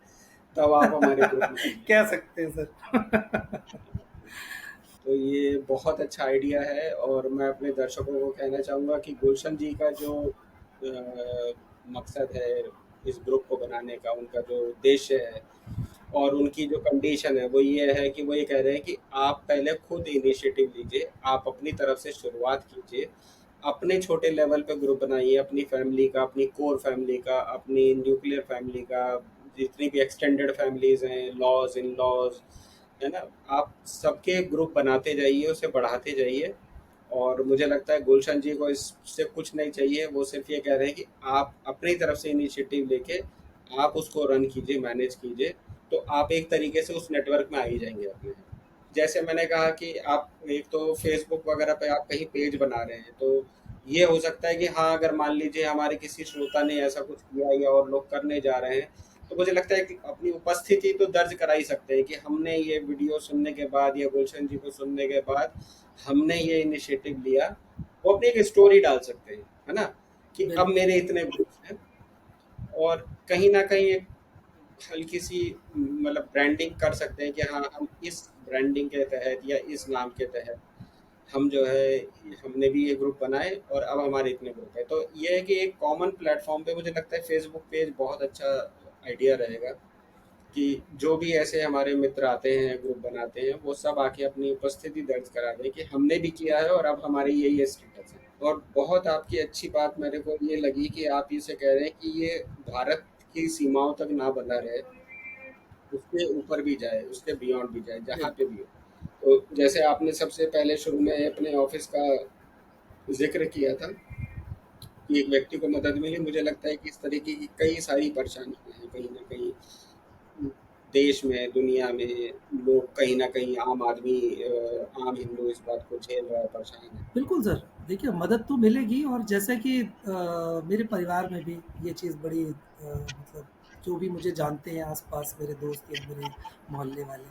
तब आप हमारे ग्रुप में आइए। कह सकते हैं सर। तो ये बहुत अच्छा आइडिया है और मैं अपने दर्शकों को कहना चाहूँगा कि गुलशन जी का जो मकसद है इस ग्रुप को बनाने का, उनका जो उद्देश्य है और उनकी जो कंडीशन है वो ये है कि वो ये कह रहे हैं कि आप पहले खुद इनिशिएटिव लीजिए, आप अपनी तरफ से शुरुआत कीजिए, अपने छोटे लेवल पे ग्रुप बनाइए, अपनी फैमिली का, अपनी कोर फैमिली का, अपनी न्यूक्लियर फैमिली का, जितनी भी एक्सटेंडेड फैमिलीज़ हैं, लॉज़, इन लॉज़, है ना? आप सबके ग्रुप बनाते जाइए, उसे बढ़ाते जाइए और मुझे लगता है गुलशन जी को इससे कुछ नहीं चाहिए, वो सिर्फ़ ये कह रहे हैं कि आप अपनी तरफ से इनिशिएटिव लेके आप उसको रन कीजिए, मैनेज कीजिए, तो आप एक तरीके से उस नेटवर्क में आ ही जाएँगे अपने। जैसे मैंने कहा कि आप एक तो फ़ेसबुक वगैरह पे आप कहीं पेज बना रहे हैं, तो ये हो सकता है कि हाँ, अगर मान लीजिए हमारे किसी श्रोता ने ऐसा कुछ किया या और लोग करने जा रहे हैं, तो मुझे लगता है कि अपनी उपस्थिति तो दर्ज करा ही सकते हैं कि हमने ये वीडियो सुनने के बाद या गुलशन जी को सुनने के बाद हमने ये इनिशिएटिव लिया। वो अपनी एक स्टोरी डाल सकते हैं, है ना? कि अब बिल्कुल। मेरे इतने ग्रुप्स हैं और कहीं न कहीं एक हल्की-सी मतलब ब्रांडिंग कर सकते हैं कि हाँ, हम इस ब्रांडिंग के तहत या इस नाम के तहत हम जो है हमने भी ये ग्रुप बनाए और अब हमारे इतने ग्रुप है। तो ये है कि एक कॉमन प्लेटफ़ॉर्म पे मुझे लगता है फ़ेसबुक पेज बहुत अच्छा आइडिया रहेगा कि जो भी ऐसे हमारे मित्र आते हैं, ग्रुप बनाते हैं, वो सब आके अपनी उपस्थिति दर्ज करा दें कि हमने भी किया है और अब हमारे ये स्टेटस है। और बहुत आपकी अच्छी बात मेरे को ये लगी कि आप इसे कह रहे हैं कि ये भारत की सीमाओं तक ना बंधा रहे, उसके ऊपर भी जाए, उसके बियॉन्ड भी जाए, जहाँ पे बिल्कुल। भी हो। तो जैसे आपने सबसे पहले शुरू में अपने ऑफ़िस का ज़िक्र किया था कि एक व्यक्ति को मदद मिली, मुझे लगता है कि इस तरीके की कई सारी परेशानियाँ हैं कहीं न कहीं देश में, दुनिया में, लोग कहीं न कहीं आम आदमी आम हिंदू इस बात को झेल रहा है, परेशान है। बिल्कुल सर, देखिए मदद तो मिलेगी, और जैसे कि मेरे परिवार में भी ये चीज़ बड़ी मतलब जो भी मुझे जानते हैं आस-पास, मेरे दोस्त या मेरे मोहल्ले वाले,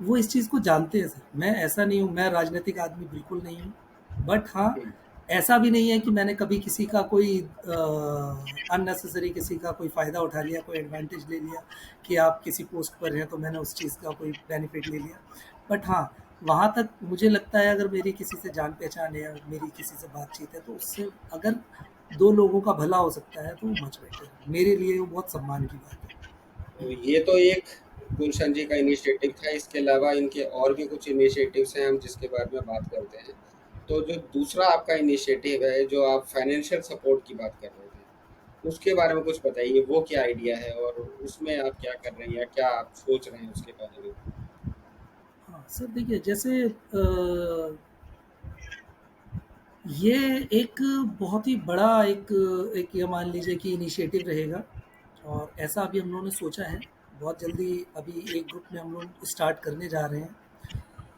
वो इस चीज़ को जानते हैं सर। मैं ऐसा नहीं हूँ, मैं राजनीतिक आदमी बिल्कुल नहीं हूँ। बट हाँ, हुँ, ऐसा भी नहीं है कि मैंने कभी किसी का कोई अननेसेसरी किसी का कोई फ़ायदा उठा लिया, कोई एडवांटेज ले लिया कि आप किसी पोस्ट पर हैं तो मैंने उस चीज़ का कोई बेनिफिट ले लिया। बट हाँ, वहाँ तक मुझे लगता है, अगर मेरी किसी से जान-पहचान है या मेरी किसी से बातचीत है, तो उससे अगर 2 लोगों का भला हो सकता है तो मच बेटर है। मेरे लिए वो बहुत सम्मान की बात है। तो ये तो एक गुलशन जी का इनिशिएटिव था, इसके अलावा इनके और भी कुछ इनिशिएटिव्स हैं हम जिसके बारे में बात करते हैं। तो जो दूसरा आपका इनिशिएटिव है, जो आप फाइनेंशियल सपोर्ट की बात कर रहे थे, उसके बारे में कुछ बताइए, वो क्या आइडिया है और उसमें आप क्या कर रहे हैं या क्या आप सोच रहे हैं उसके बारे में? हाँ, सर देखिए, जैसे ये एक बहुत ही बड़ा एक एक ये मान लीजिए कि इनिशिएटिव रहेगा, और ऐसा अभी हम लोगों ने सोचा है। बहुत जल्दी अभी एक ग्रुप में हम लोग स्टार्ट करने जा रहे हैं।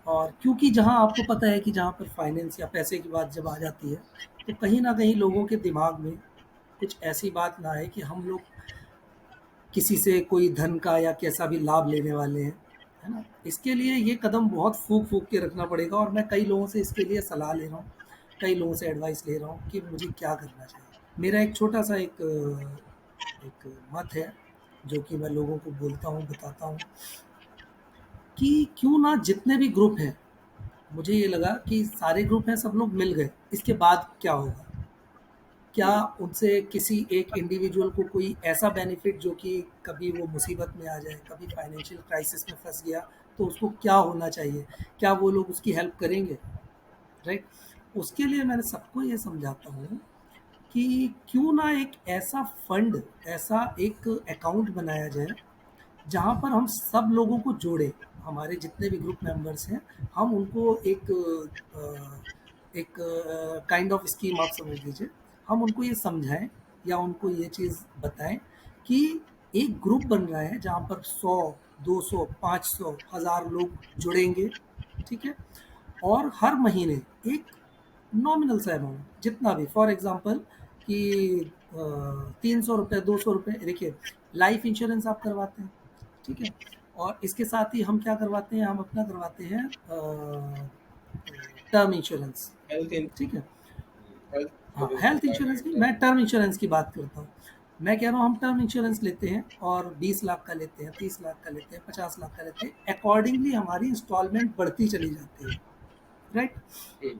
और क्योंकि जहाँ आपको पता है कि जहाँ पर फाइनेंस या पैसे की बात जब आ जाती है, तो कहीं न कहीं लोगों के दिमाग में कुछ ऐसी बात ना आए कि हम लोग किसी से कोई धन का या कैसा भी लाभ लेने वाले हैं, है ना? इसके लिए ये कदम बहुत फूँक-फूँक के रखना पड़ेगा, और मैं कई लोगों से इसके लिए सलाह ले रहा हूँ, कई लोगों से एडवाइस ले रहा हूँ कि मुझे क्या करना चाहिए। मेरा एक छोटा-सा एक मत है, जो कि मैं लोगों को बोलता हूँ, बताता हूँ कि क्यों ना जितने भी ग्रुप हैं, मुझे ये लगा कि सारे ग्रुप हैं, सब लोग मिल गए, इसके बाद क्या होगा? क्या हुँ, उनसे किसी एक इंडिविजुअल को कोई ऐसा बेनिफिट जो कि कभी वो मुसीबत में आ जाए, कभी फाइनेंशियल क्राइसिस में फँस गया, तो उसको क्या होना चाहिए, क्या वो लोग उसकी हेल्प करेंगे, राइट? उसके लिए मैं सबको ये समझाता हूँ कि क्यों ना एक ऐसा फंड, ऐसा एक अकाउंट बनाया जाए जहाँ पर हम सब लोगों को जोड़े, हमारे जितने भी ग्रुप मेंबर्स हैं, हम उनको एक काइंड ऑफ स्कीम आप समझ लीजिए, हम उनको ये समझाएं या उनको ये चीज़ बताएं कि एक ग्रुप बन रहा है जहाँ पर 100, 200, 500, 1000 लोग जुड़ेंगे, ठीक है? और हर महीने एक नॉमिनल सा अमाउंट जितना भी, फॉर एग्जांपल कि 300 रुपये, 200 रुपये, देखिए लाइफ इंश्योरेंस आप करवाते हैं, ठीक है? और इसके साथ ही हम क्या करवाते हैं, हम अपना करवाते हैं टर्म इंश्योरेंस, हेल्थ इन ठीक है? हेल्थ हाँ, इंश्योरेंस हेल्थ होता इंश्योरेंस है की, टर्म। मैं टर्म इंश्योरेंस की बात करता हूँ। मैं कह रहा हूँ हम टर्म इंश्योरेंस लेते हैं और 20 लाख का लेते हैं, 30 लाख का लेते हैं, 50 लाख का लेते हैं, अकॉर्डिंगली हमारी इंस्टॉलमेंट बढ़ती चली जाती है, राइट? हुँ,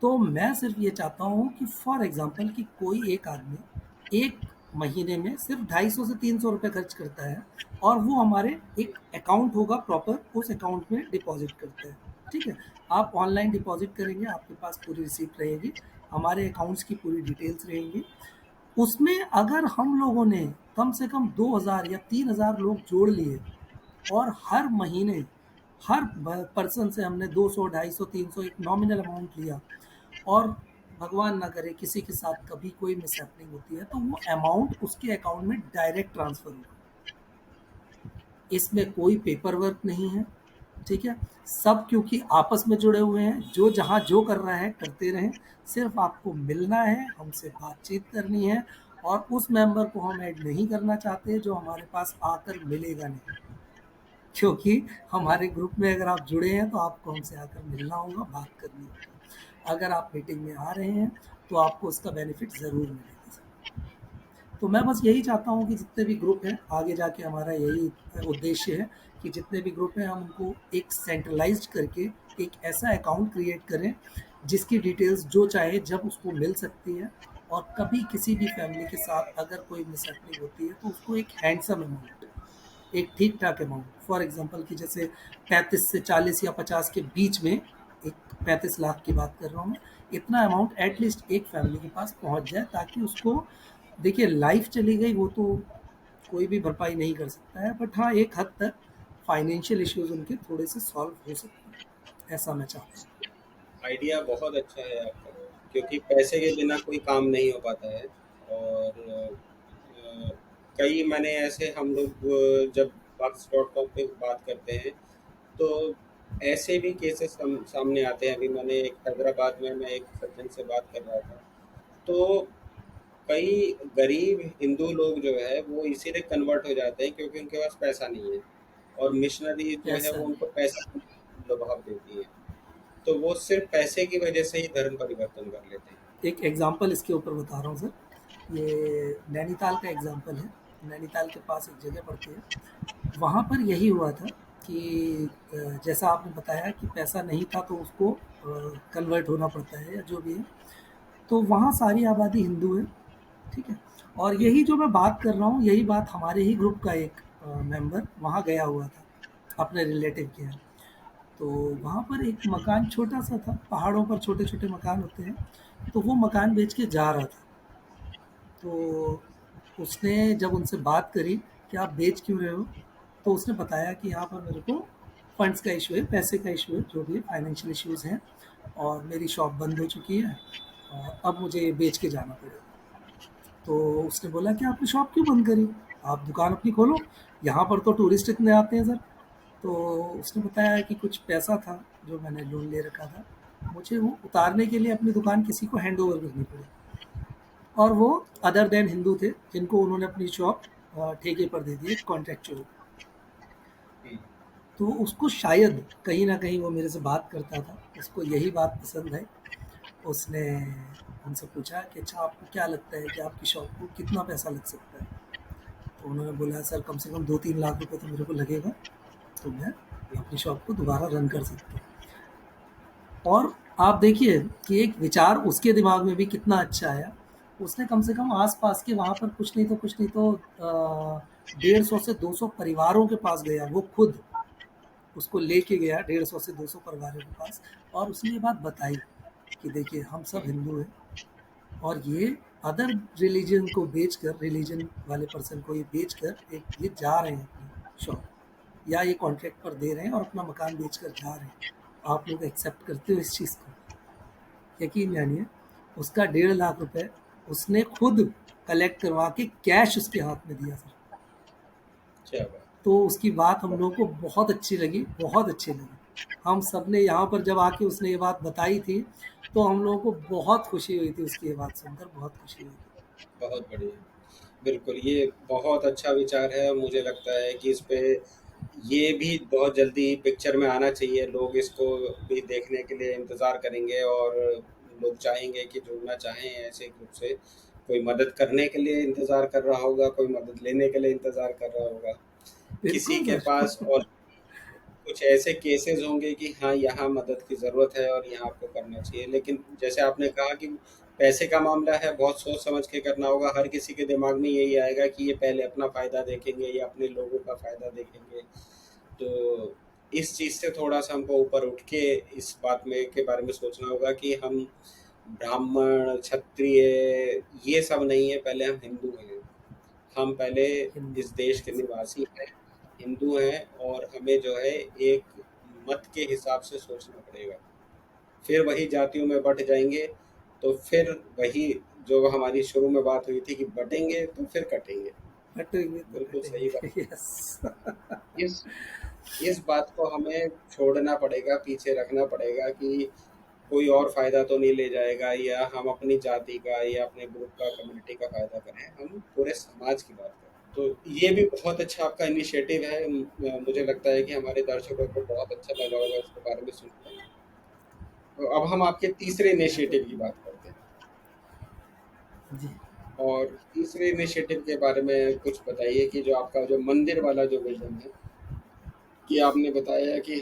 तो मैं सिर्फ ये चाहता हूँ कि फॉर एग्जांपल कि कोई एक आदमी एक महीने में सिर्फ 250 से 300 रुपये खर्च करता है और वो हमारे हुँ, एक अकाउंट होगा प्रॉपर, उस अकाउंट में डिपॉजिट करता है, ठीक है? आप ऑनलाइन डिपॉजिट करेंगे, आपके पास पूरी रिसीप्ट रहेगी, हमारे अकाउंट्स की पूरी डिटेल्स रहेंगी। उसमें अगर हम लोगों ने कम से कम 2000 या 3000 लोग जोड़ लिए और हर महीने हर पर्सन से हमने 200, 250, 300 एक नॉमिनल अमाउंट लिया और भगवान ना करे किसी के साथ कभी कोई मिसहैपनिंग होती है तो वो अमाउंट उसके अकाउंट में डायरेक्ट ट्रांसफर होगा। इसमें कोई पेपर वर्क नहीं है, ठीक है? सब क्योंकि आपस में जुड़े हुए हैं, जो जहाँ जो कर रहा है करते रहें, सिर्फ आपको मिलना है, हमसे बातचीत करनी है और उस मेंबर को हम ऐड नहीं करना चाहते जो हमारे पास आकर मिलेगा नहीं, क्योंकि हमारे ग्रुप में अगर आप जुड़े हैं तो आपको हमसे आकर मिलना होगा, बात करनी होगी। अगर आप मीटिंग में आ रहे हैं तो आपको उसका बेनिफिट ज़रूर मिलेगा सर। तो मैं बस यही चाहता हूँ कि जितने भी ग्रुप हैं, आगे जाके हमारा यही उद्देश्य है कि जितने भी ग्रुप हैं हम उनको एक सेंट्रलाइज्ड करके एक ऐसा अकाउंट क्रिएट करें जिसकी डिटेल्स जो चाहे जब उसको मिल सकती है, और कभी किसी भी फैमिली के साथ अगर कोई मिसहैपनिंग होती है तो उसको एक हैंडसम अमाउंट, एक ठीक ठाक अमाउंट, फॉर एग्जांपल कि जैसे 35 से 40 या 50 के बीच में, एक 35 लाख की बात कर रहा हूँ मैं, इतना अमाउंट एटलीस्ट एक फैमिली के पास पहुंच जाए ताकि उसको, देखिए लाइफ चली गई वो तो कोई भी भरपाई नहीं कर सकता है, बट हाँ एक हद तक फाइनेंशियल इश्यूज उनके थोड़े से सॉल्व हो सकते हैं, ऐसा मैं चाहता हूँ। आइडिया बहुत अच्छा है आपका, क्योंकि पैसे के बिना कोई काम नहीं हो पाता है। और कई मैंने ऐसे हम लोग जब Bucks.com पे बात करते हैं, तो ऐसे भी केसेस सामने आते हैं। अभी मैंने एक हैदराबाद में मैं एक सज्जन से बात कर रहा था, तो कई गरीब हिंदू लोग जो है वो इसीलिए कन्वर्ट हो जाते हैं क्योंकि उनके पास पैसा नहीं है, और मिशनरी जो है ऐसा वो है। उनको पैसा लुभाव देती है, तो वो सिर्फ पैसे की वजह से ही धर्म परिवर्तन कर लेते हैं। एक एग्जांपल इसके ऊपर बता रहा हूँ सर, ये नैनीताल का एग्जांपल है। नैनीताल के पास एक जगह पड़ती है, वहाँ पर यही हुआ था कि जैसा आपने बताया कि पैसा नहीं था तो उसको कन्वर्ट होना पड़ता है या जो भी है, तो वहाँ सारी आबादी हिंदू है, ठीक है? और यही जो मैं बात कर रहा हूँ यही बात हमारे ही ग्रुप का एक मेंबर वहाँ गया हुआ था अपने रिलेटिव के यहाँ। तो वहाँ पर एक मकान छोटा सा था, पहाड़ों पर छोटे छोटे मकान होते हैं, तो वो मकान बेच के जा रहा था। तो उसने जब उनसे बात करी कि आप बेच क्यों रहे हो, तो उसने बताया कि यहाँ पर मेरे को फंड्स का इशू है, पैसे का इशू है, जो भी फाइनेंशियल इश्यूज़ हैं, और मेरी शॉप बंद हो चुकी है और अब मुझे ये बेच के जाना पड़ेगा। तो उसने बोला कि आपने शॉप क्यों बंद करी, आप दुकान अपनी खोलो, यहाँ पर तो टूरिस्ट इतने आते हैं सर। तो उसने बताया कि कुछ पैसा था जो मैंने लोन ले रखा था, मुझे वो उतारने के लिए अपनी दुकान किसी को हैंड ओवर करनी पड़ी, और वो अदर देन हिंदू थे जिनको उन्होंने अपनी शॉप ठेके पर दे दी कॉन्ट्रेक्चुअल। हम्म, तो उसको शायद कहीं ना कहीं, वो मेरे से बात करता था, उसको यही बात पसंद है। उसने उनसे पूछा कि अच्छा आपको क्या लगता है कि आपकी शॉप को कितना पैसा लग सकता है, तो उन्होंने बोला सर कम से कम 2-3 लाख रुपए तो मेरे को लगेगा, तो मैं अपनी शॉप को दोबारा रन कर सकता हूँ। और आप देखिए कि एक विचार उसके दिमाग में भी कितना अच्छा आया। उसने कम से कम आस-पास के वहाँ पर कुछ नहीं तो 150 से 200 परिवारों के पास गया वो खुद, उसको लेके गया 150 से 200 परिवारों के पास, और उसने ये बात बताई कि देखिए हम सब हुँ, हिंदू हैं, और ये अदर रिलीजन को बेचकर, रिलीजन वाले पर्सन को ये बेचकर एक ये जा रहे हैं अपनी शॉप, या ये कॉन्ट्रैक्ट पर दे रहे हैं और अपना मकान बेचकर जा रहे हैं। आप लोग एक्सेप्ट करते हो इस चीज़ को? यकीन जानिए, उसका 1.5 लाख रुपए उसने खुद कलेक्ट करवा के कैश उसके हाथ में दिया सर। क्या बात तो उसकी बात हम लोगों बहुत को बहुत अच्छी लगी, बहुत अच्छी लगी। हम सब ने यहाँ पर जब आके उसने ये बात बताई थी, तो हम लोगों को बहुत खुशी हुई थी, उसकी ये बात सुनकर बहुत खुशी हुई थी। बहुत बढ़िया। बिल्कुल, ये बहुत अच्छा विचार है और मुझे लगता है कि इस पे ये भी बहुत जल्दी पिक्चर में आना चाहिए। लोग इसको भी देखने के लिए इंतज़ार करेंगे और लोग चाहेंगे कि जुड़ना चाहें ऐसे ग्रुप से। कोई मदद करने के लिए इंतज़ार कर रहा होगा, कोई मदद लेने के लिए इंतज़ार कर रहा होगा। किसी बिल्कुल के सर। पास और कुछ ऐसे केसेस होंगे कि हाँ, यहाँ मदद की ज़रूरत है और यहाँ आपको करना चाहिए। लेकिन जैसे आपने कहा कि पैसे का मामला है, बहुत सोच समझ के करना होगा। हर किसी के दिमाग में यही आएगा कि ये पहले अपना फ़ायदा देखेंगे या अपने लोगों का फ़ायदा देखेंगे। तो इस चीज़ से थोड़ा-सा हमको ऊपर उठ के इस बात में के बारे में सोचना होगा कि हम ब्राह्मण, क्षत्रिय ये सब नहीं है, पहले हम हिंदू हैं। हम पहले हिंदू। इस देश के निवासी हैं, हिंदू हैं और हमें जो है एक मत के हिसाब से सोचना पड़ेगा। फिर वही जातियों में बँट जाएँगे, तो फिर वही जो हमारी शुरू में बात हुई थी कि बँटेंगे तो फिर कटेंगे। कटेंगे तो बिल्कुल सही बात। कटेंगे। यस। इस इस बात को हमें छोड़ना पड़ेगा, पीछे रखना पड़ेगा कि कोई और फ़ायदा तो नहीं ले जाएगा या हम अपनी जाति का या अपने ग्रुप का, कम्युनिटी का फ़ायदा करें, हम पूरे समाज की बात करें। तो ये भी बहुत अच्छा आपका इनिशिएटिव है। मुझे लगता है कि हमारे दर्शकों को बहुत अच्छा लगा होगा इसके बारे में सुनकर। तो अब हम आपके तीसरे इनिशिएटिव की बात करते हैं। जी। और तीसरे इनिशिएटिव के बारे में कुछ बताइए कि जो आपका जो मंदिर वाला जो विज़न है, कि आपने बताया कि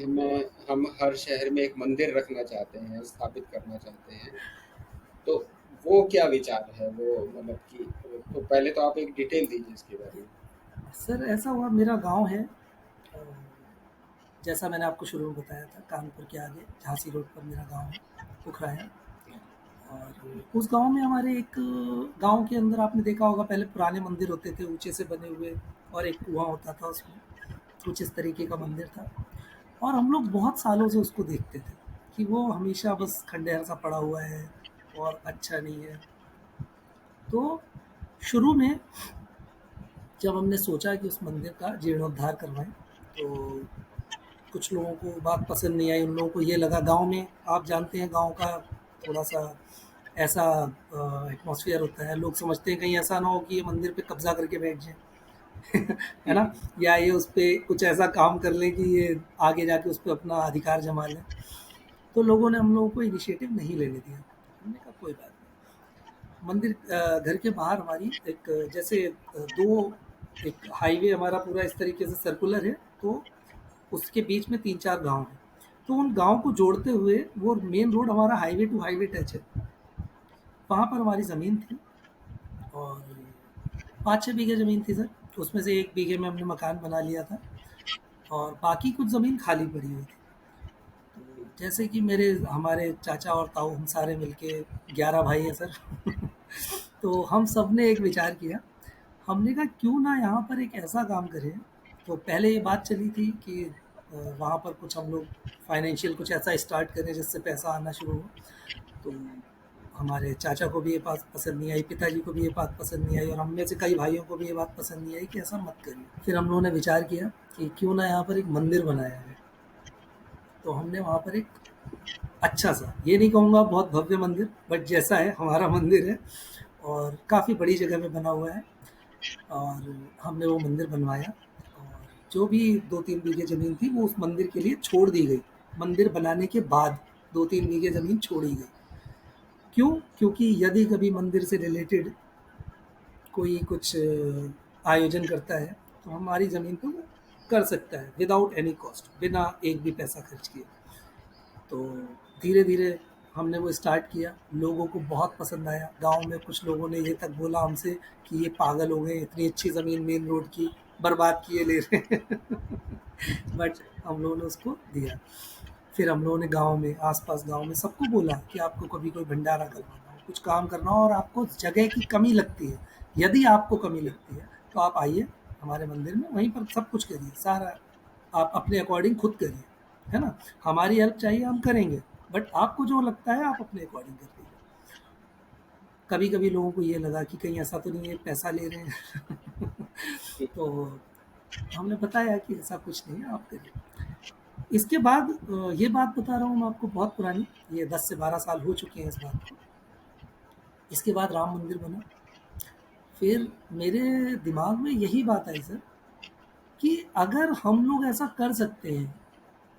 हम हर शहर में एक मंदिर रखना चाहते हैं, स्थापित करना चाहते हैं। तो वो क्या विचार है? वो मतलब कि तो पहले तो आप एक डिटेल दीजिए इसके बारे में। सर ऐसा हुआ, मेरा गांव है, जैसा मैंने आपको शुरू में बताया था, कानपुर के आगे झांसी रोड पर मेरा गांव है, पुखराया। और उस गांव में हमारे एक, गांव के अंदर आपने देखा होगा पहले पुराने मंदिर होते थे ऊंचे से बने हुए, और एक कुआं होता था उसमें, कुछ इस तरीके का मंदिर था। और हम लोग बहुत सालों से उसको देखते थे कि वो हमेशा बस खंडहर सा पड़ा हुआ है और अच्छा नहीं है। तो शुरू में जब हमने सोचा कि उस मंदिर का जीर्णोद्धार करवाएं, तो कुछ लोगों को बात पसंद नहीं आई। उन लोगों को ये लगा, गांव में आप जानते हैं गांव का थोड़ा सा ऐसा एटमॉस्फेयर होता है, लोग समझते हैं कहीं ऐसा ना हो कि ये मंदिर पे कब्जा करके बैठ जाए। है हुँ, ना, हुँ। या ये उस पर कुछ ऐसा काम कर लें कि ये आगे जाके उस पर अपना अधिकार जमा लें। तो लोगों ने हम लोगों को इनिशिएटिव नहीं लेने दिया। हमने कहा कोई बात नहीं। मंदिर घर के बाहर हमारी एक, जैसे दो, एक हाईवे हमारा पूरा इस तरीके से सर्कुलर है, तो उसके बीच में 3-4 गाँव हैं। तो उन गाँव को जोड़ते हुए वो मेन रोड हमारा हाईवे टू हाईवे टच है। वहाँ पर हमारी ज़मीन थी, और 5-6 बीघे ज़मीन थी सर। उसमें से 1 बीघे में हमने मकान बना लिया था, और बाकी कुछ ज़मीन खाली पड़ी हुई थी। तो जैसे कि मेरे हमारे चाचा और ताऊ हम सारे मिलके 11 भाई हैं सर। तो हम सब ने एक विचार किया। हमने कहा क्यों ना यहाँ पर एक ऐसा काम करें। तो पहले ये बात चली थी कि वहाँ पर कुछ हम लोग फाइनेंशियल कुछ ऐसा स्टार्ट करें जिससे पैसा आना शुरू हो। तो हमारे चाचा को भी ये बात पसंद नहीं आई, पिताजी को भी ये बात पसंद नहीं आई, और हम में से कई भाइयों को भी ये बात पसंद नहीं आई कि ऐसा मत करिए। फिर हम लोगों ने विचार किया कि क्यों ना यहाँ पर एक मंदिर बनाया जाए। तो हमने वहाँ पर एक अच्छा सा, ये नहीं कहूँगा बहुत भव्य मंदिर, बट जैसा है हमारा मंदिर है, और काफ़ी बड़ी जगह में बना हुआ है। और हमने वो मंदिर बनवाया, और जो भी 2-3 बीघे ज़मीन थी वो उस मंदिर के लिए छोड़ दी गई। मंदिर बनाने के बाद 2-3 बीघे ज़मीन छोड़ी गई। क्यों? क्योंकि यदि कभी मंदिर से रिलेटेड कोई कुछ आयोजन करता है, तो हमारी ज़मीन पे वो कर सकता है विदाउट एनी कॉस्ट, बिना एक भी पैसा खर्च किए। तो धीरे-धीरे हमने वो स्टार्ट किया, लोगों को बहुत पसंद आया। गाँव में कुछ लोगों ने ये तक बोला हमसे कि ये पागल हो गए, इतनी अच्छी ज़मीन मेन रोड की बर्बाद किए ले रहे हैं। बट हम लोगों ने उसको दिया। फिर हम लोगों ने गाँव में, आस-पास गाँव में सबको बोला कि आपको कभी कोई भंडारा करवाना हो, कुछ काम करना हो और आपको जगह की कमी लगती है, यदि आपको कमी लगती है, तो आप आइए हमारे मंदिर में, वहीं पर सब कुछ करिए, सारा आप अपने अकॉर्डिंग खुद करिए, है ना? हमारी हेल्प चाहिए हम करेंगे, बट आपको जो लगता है आप अपने अकॉर्डिंग कर लीजिए। कभी-कभी लोगों को ये लगा कि कहीं ऐसा तो नहीं है पैसा ले रहे हैं। तो हमने बताया कि ऐसा कुछ नहीं है, आप करिए। इसके बाद ये बात बता रहा हूँ मैं आपको बहुत पुरानी, ये 10 से 12 साल हो चुके हैं इस बात को। इसके बाद राम मंदिर बना। फिर मेरे दिमाग में यही बात आई सर कि अगर हम लोग ऐसा कर सकते हैं,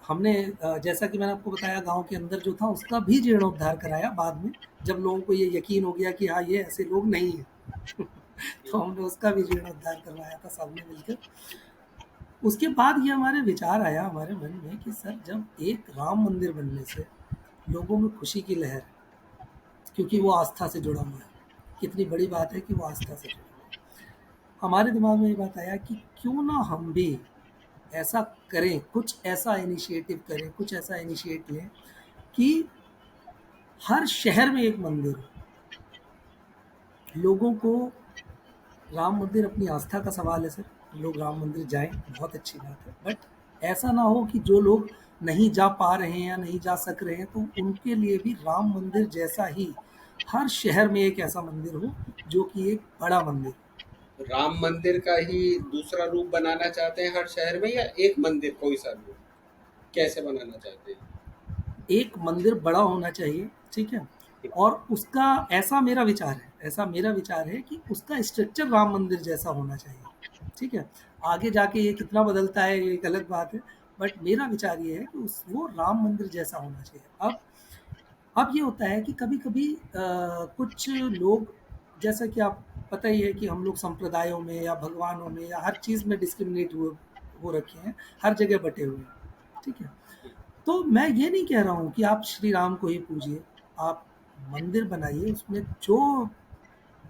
हमने जैसा कि मैंने आपको बताया गाँव के अंदर जो था उसका भी जीर्णोद्धार कराया बाद में, जब लोगों को ये यकीन हो गया कि हाँ, ये ऐसे लोग नहीं हैं। तो हमने उसका भी जीर्णोद्धार करवाया था सबने मिलकर। उसके बाद ये हमारे विचार आया हमारे मन में कि सर जब एक राम मंदिर बनने से लोगों में खुशी की लहर है, क्योंकि वो आस्था से जुड़ा हुआ है। कितनी बड़ी बात है कि वो आस्था से जुड़ा हुआ है। हमारे दिमाग में ये बात आया कि क्यों ना हम भी ऐसा करें, कुछ ऐसा इनिशिएटिव करें, कुछ ऐसा इनिशिएट लें कि हर शहर में एक मंदिर हो। लोगों को राम मंदिर अपनी आस्था का सवाल है सर, लोग राम मंदिर जाएँ, बहुत अच्छी बात है। बट ऐसा ना हो कि जो लोग नहीं जा पा रहे हैं या नहीं जा सक रहे हैं, तो उनके लिए भी राम मंदिर जैसा ही हर शहर में एक ऐसा मंदिर हो, जो कि एक बड़ा मंदिर हो। राम मंदिर का ही दूसरा रूप बनाना चाहते हैं हर शहर में, या एक मंदिर कोई सा भी हो? कैसे बनाना चाहते हैं? एक मंदिर बड़ा होना चाहिए, ठीक है? और उसका ऐसा मेरा विचार है कि उसका स्ट्रक्चर राम मंदिर जैसा होना चाहिए, ठीक है? आगे जाके ये कितना बदलता है ये एक अलग बात है, बट मेरा विचार ये है कि वो राम मंदिर जैसा होना चाहिए। अब ये होता है कि कभी-कभी कुछ लोग, जैसा कि आप पता ही है कि हम लोग संप्रदायों में या भगवानों में या हर चीज़ में डिस्क्रिमिनेट हो रखे हैं, हर जगह बँटे हुए हैं, ठीक है? तो मैं ये नहीं कह रहा हूँ कि आप श्री राम को ही पूजिए, आप मंदिर बनाइए, उसमें जो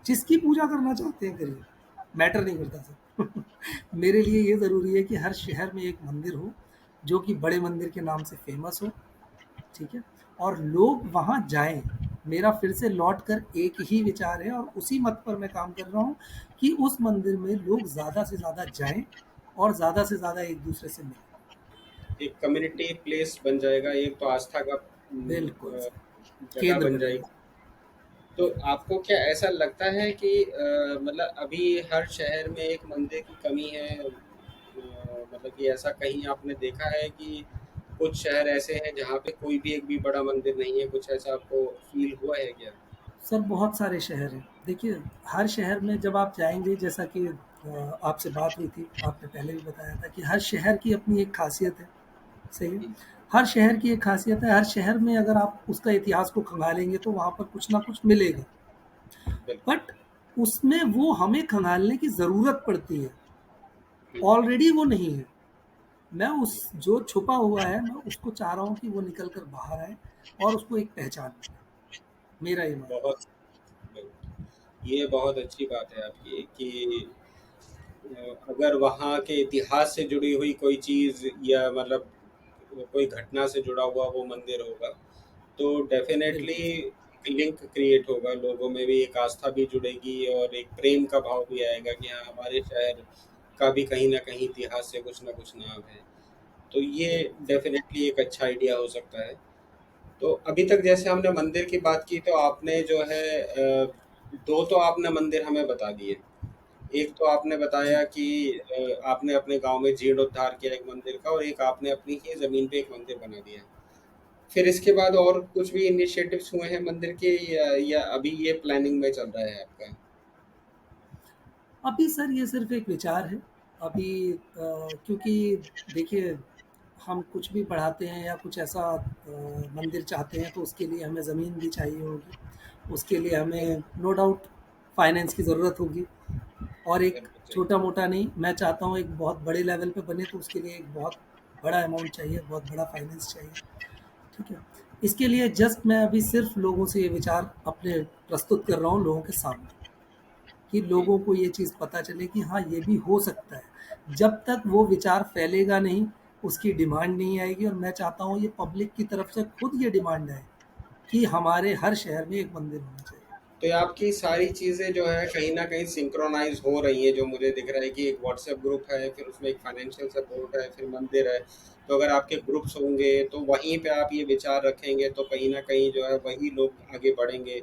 जिसकी पूजा करना चाहते हैं करिए, मैटर नहीं करता सर। मेरे लिए ये ज़रूरी है कि हर शहर में एक मंदिर हो, जो कि बड़े मंदिर के नाम से फ़ेमस हो, ठीक है? और लोग वहाँ जाएँ। मेरा फिर से लौट कर एक ही विचार है और उसी मत पर मैं काम कर रहा हूँ कि उस मंदिर में लोग ज़्यादा से ज़्यादा जाएँ और ज़्यादा से ज़्यादा एक-दूसरे से मिलें। एक कम्युनिटी प्लेस बन जाएगा, एक तो आस्था का बिल्कुल सर, जगह केंद्र बन जाएगी। बनेगा। तो आपको क्या ऐसा लगता है कि मतलब अभी हर शहर में एक मंदिर की कमी है? मतलब कि ऐसा कहीं आपने देखा है कि कुछ शहर ऐसे हैं जहाँ पे कोई भी एक भी बड़ा मंदिर नहीं है, कुछ ऐसा आपको फ़ील हुआ है क्या? सर बहुत सारे शहर हैं। देखिए, हर शहर में जब आप जाएँगे, जैसा कि आपसे बात हुई थी, आपने पहले भी बताया था कि हर शहर की अपनी एक ख़ासियत है, सही है? जी, हर शहर की एक ख़ासियत है, हर शहर में अगर आप उसका इतिहास को खंगालेंगे तो वहाँ पर कुछ ना कुछ मिलेगा। बिल्कुल। बट उसमें वो हमें खंगालने की ज़रूरत पड़ती है, हुँ, ऑलरेडी वो नहीं है। मैं उस जी, जो छुपा हुआ है, मैं उसको चाह रहा हूँ कि वो निकल कर बाहर आए और उसको एक पहचान मिले, मेरा ये मानना है। बहुत बिल्कुल। ये बहुत अच्छी बात है आपकी कि अगर वहाँ के इतिहास से जुड़ी हुई कोई चीज़ या मतलब कोई घटना से जुड़ा हुआ वो मंदिर होगा, तो डेफ़िनेटली बिल्कुल सर, एक लिंक क्रिएट होगा, लोगों में भी एक आस्था भी जुड़ेगी और एक प्रेम का भाव भी आएगा कि हाँ, हमारे शहर का भी कहीं न कहीं इतिहास से कुछ न कुछ नाम है। तो ये बिल्कुल सर। डेफ़िनेटली एक अच्छा आइडिया हो सकता है। तो अभी तक जैसे हमने मंदिर की बात की, तो आपने जो है 2 तो आपने मंदिर हमें बता दिए। एक तो आपने जी। बताया कि आपने अपने गाँव में जीर्णोद्धार किया एक मंदिर का, और एक आपने अपनी ही ज़मीन पे एक मंदिर बना दिया। फिर इसके बाद और कुछ भी इनिशिएटिव्स हुए हैं मंदिर के, या अभी ये प्लानिंग में चल रहा है आपका? अभी सर ये सिर्फ़ एक विचार है। अभी क्योंकि देखिए, हम कुछ भी बढ़ाते हैं या कुछ ऐसा मंदिर चाहते हैं तो उसके लिए हमें ज़मीन भी चाहिए होगी। उसके लिए हमें नो डाउट फाइनेंस की ज़रूरत होगी, और एक बिल्कुल सही। छोटा-मोटा नहीं, मैं चाहता हूँ एक बहुत बड़े लेवल पे बने तो उसके लिए एक बहुत बड़ा अमाउंट चाहिए, बहुत बड़ा फाइनेंस चाहिए, ठीक है? इसके लिए जस्ट मैं अभी सिर्फ़ लोगों से ये विचार अपने प्रस्तुत कर रहा हूँ लोगों के सामने। कि लोगों को ये चीज़ पता चले कि हाँ, ये भी हो सकता है। जब तक वो विचार फैलेगा नहीं, उसकी डिमांड नहीं आएगी, और मैं चाहता हूँ ये पब्लिक की तरफ से खुद ये डिमांड आए कि हमारे हर शहर में एक मंदिर होना चाहिए। तो ये आपकी सारी चीज़ें जो है कहीं न कहीं सिंक्रोनाइज़ हो रही हैं, जो मुझे दिख रहा है कि एक व्हाट्सएप ग्रुप है, फिर उसमें एक फाइनेंशियल सपोर्ट है, फिर मंदिर है। तो अगर आपके ग्रुप्स होंगे, तो वहीं पे आप ये विचार रखेंगे, तो कहीं न कहीं जो है वही लोग आगे बढ़ेंगे।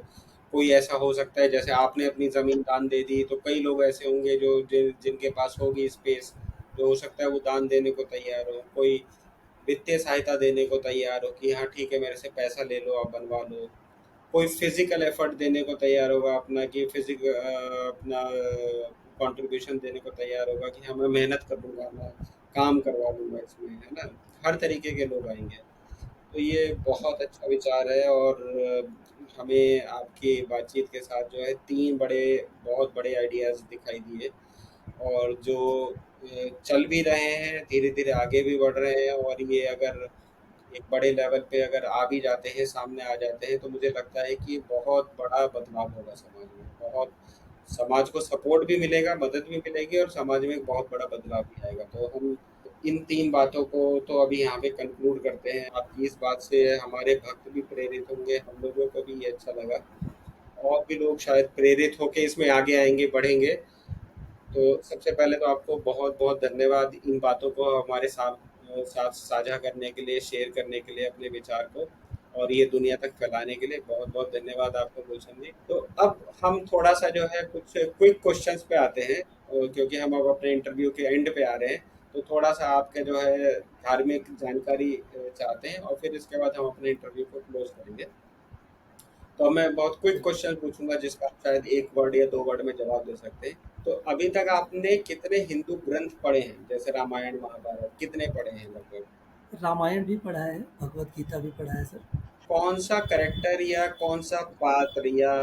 कोई ऐसा हो सकता है जैसे आपने अपनी ज़मीन दान दे दी, तो कई लोग ऐसे होंगे जो जिनके पास होगी स्पेस, जो हो सकता है वो दान देने को तैयार हो। कोई वित्तीय सहायता देने को तैयार हो कि हाँ ठीक है, मेरे से पैसा ले लो, आप बनवा लो। कोई फिजिकल एफर्ट देने को तैयार होगा अपना, कि अपना कंट्रीब्यूशन देने को तैयार होगा कि हाँ मैं मेहनत कर लूँगा, मैं काम करवा लूँगा इसमें, है ना? हर तरीके के लोग आएंगे। तो ये बहुत अच्छा विचार है, और हमें आपकी बातचीत के साथ जो है तीन बहुत बड़े आइडियाज़ दिखाई दिए, और जो चल भी रहे हैं, धीरे धीरे आगे भी बढ़ रहे हैं, और ये अगर एक बड़े लेवल पे अगर आ भी जाते हैं, सामने आ जाते हैं, तो मुझे लगता है कि बहुत बड़ा बदलाव होगा समाज में। बहुत समाज को सपोर्ट भी मिलेगा, मदद भी मिलेगी, और समाज में एक बहुत बड़ा बदलाव भी आएगा। तो हम इन 3 बातों को तो अभी यहाँ पे कंक्लूड करते हैं। आपकी इस बात से हमारे भक्त भी प्रेरित होंगे, हम लोगों को भी ये अच्छा लगा, और भी लोग शायद प्रेरित होके इसमें आगे आएँगे, बढ़ेंगे। तो सबसे पहले तो आपको बहुत-बहुत धन्यवाद इन बातों को हमारे साथ साझा करने के लिए, शेयर करने के लिए अपने विचार को, और ये दुनिया तक फैलाने के लिए बहुत-बहुत धन्यवाद आपको गुलशन जी। तो अब हम थोड़ा-सा जो है कुछ क्विक क्वेश्चंस पे आते हैं, क्योंकि हम अब अपने इंटरव्यू के एंड पे आ रहे हैं। तो थोड़ा-सा आपके जो है धार्मिक जानकारी चाहते हैं, और फिर इसके बाद हम अपने इंटरव्यू को क्लोज़ करेंगे। तो मैं बहुत क्विक क्वेश्चन पूछूंगा, जिसका आप शायद 1 वर्ड या 2 वर्ड में जवाब दे सकते हैं। तो अभी तक आपने कितने हिंदू ग्रंथ पढ़े हैं? जैसे रामायण, महाभारत कितने पढ़े हैं लगभग? रामायण भी पढ़ा है, भगवत गीता भी पढ़ा है सर। कौन-सा कैरेक्टर या कौन-सा पात्र या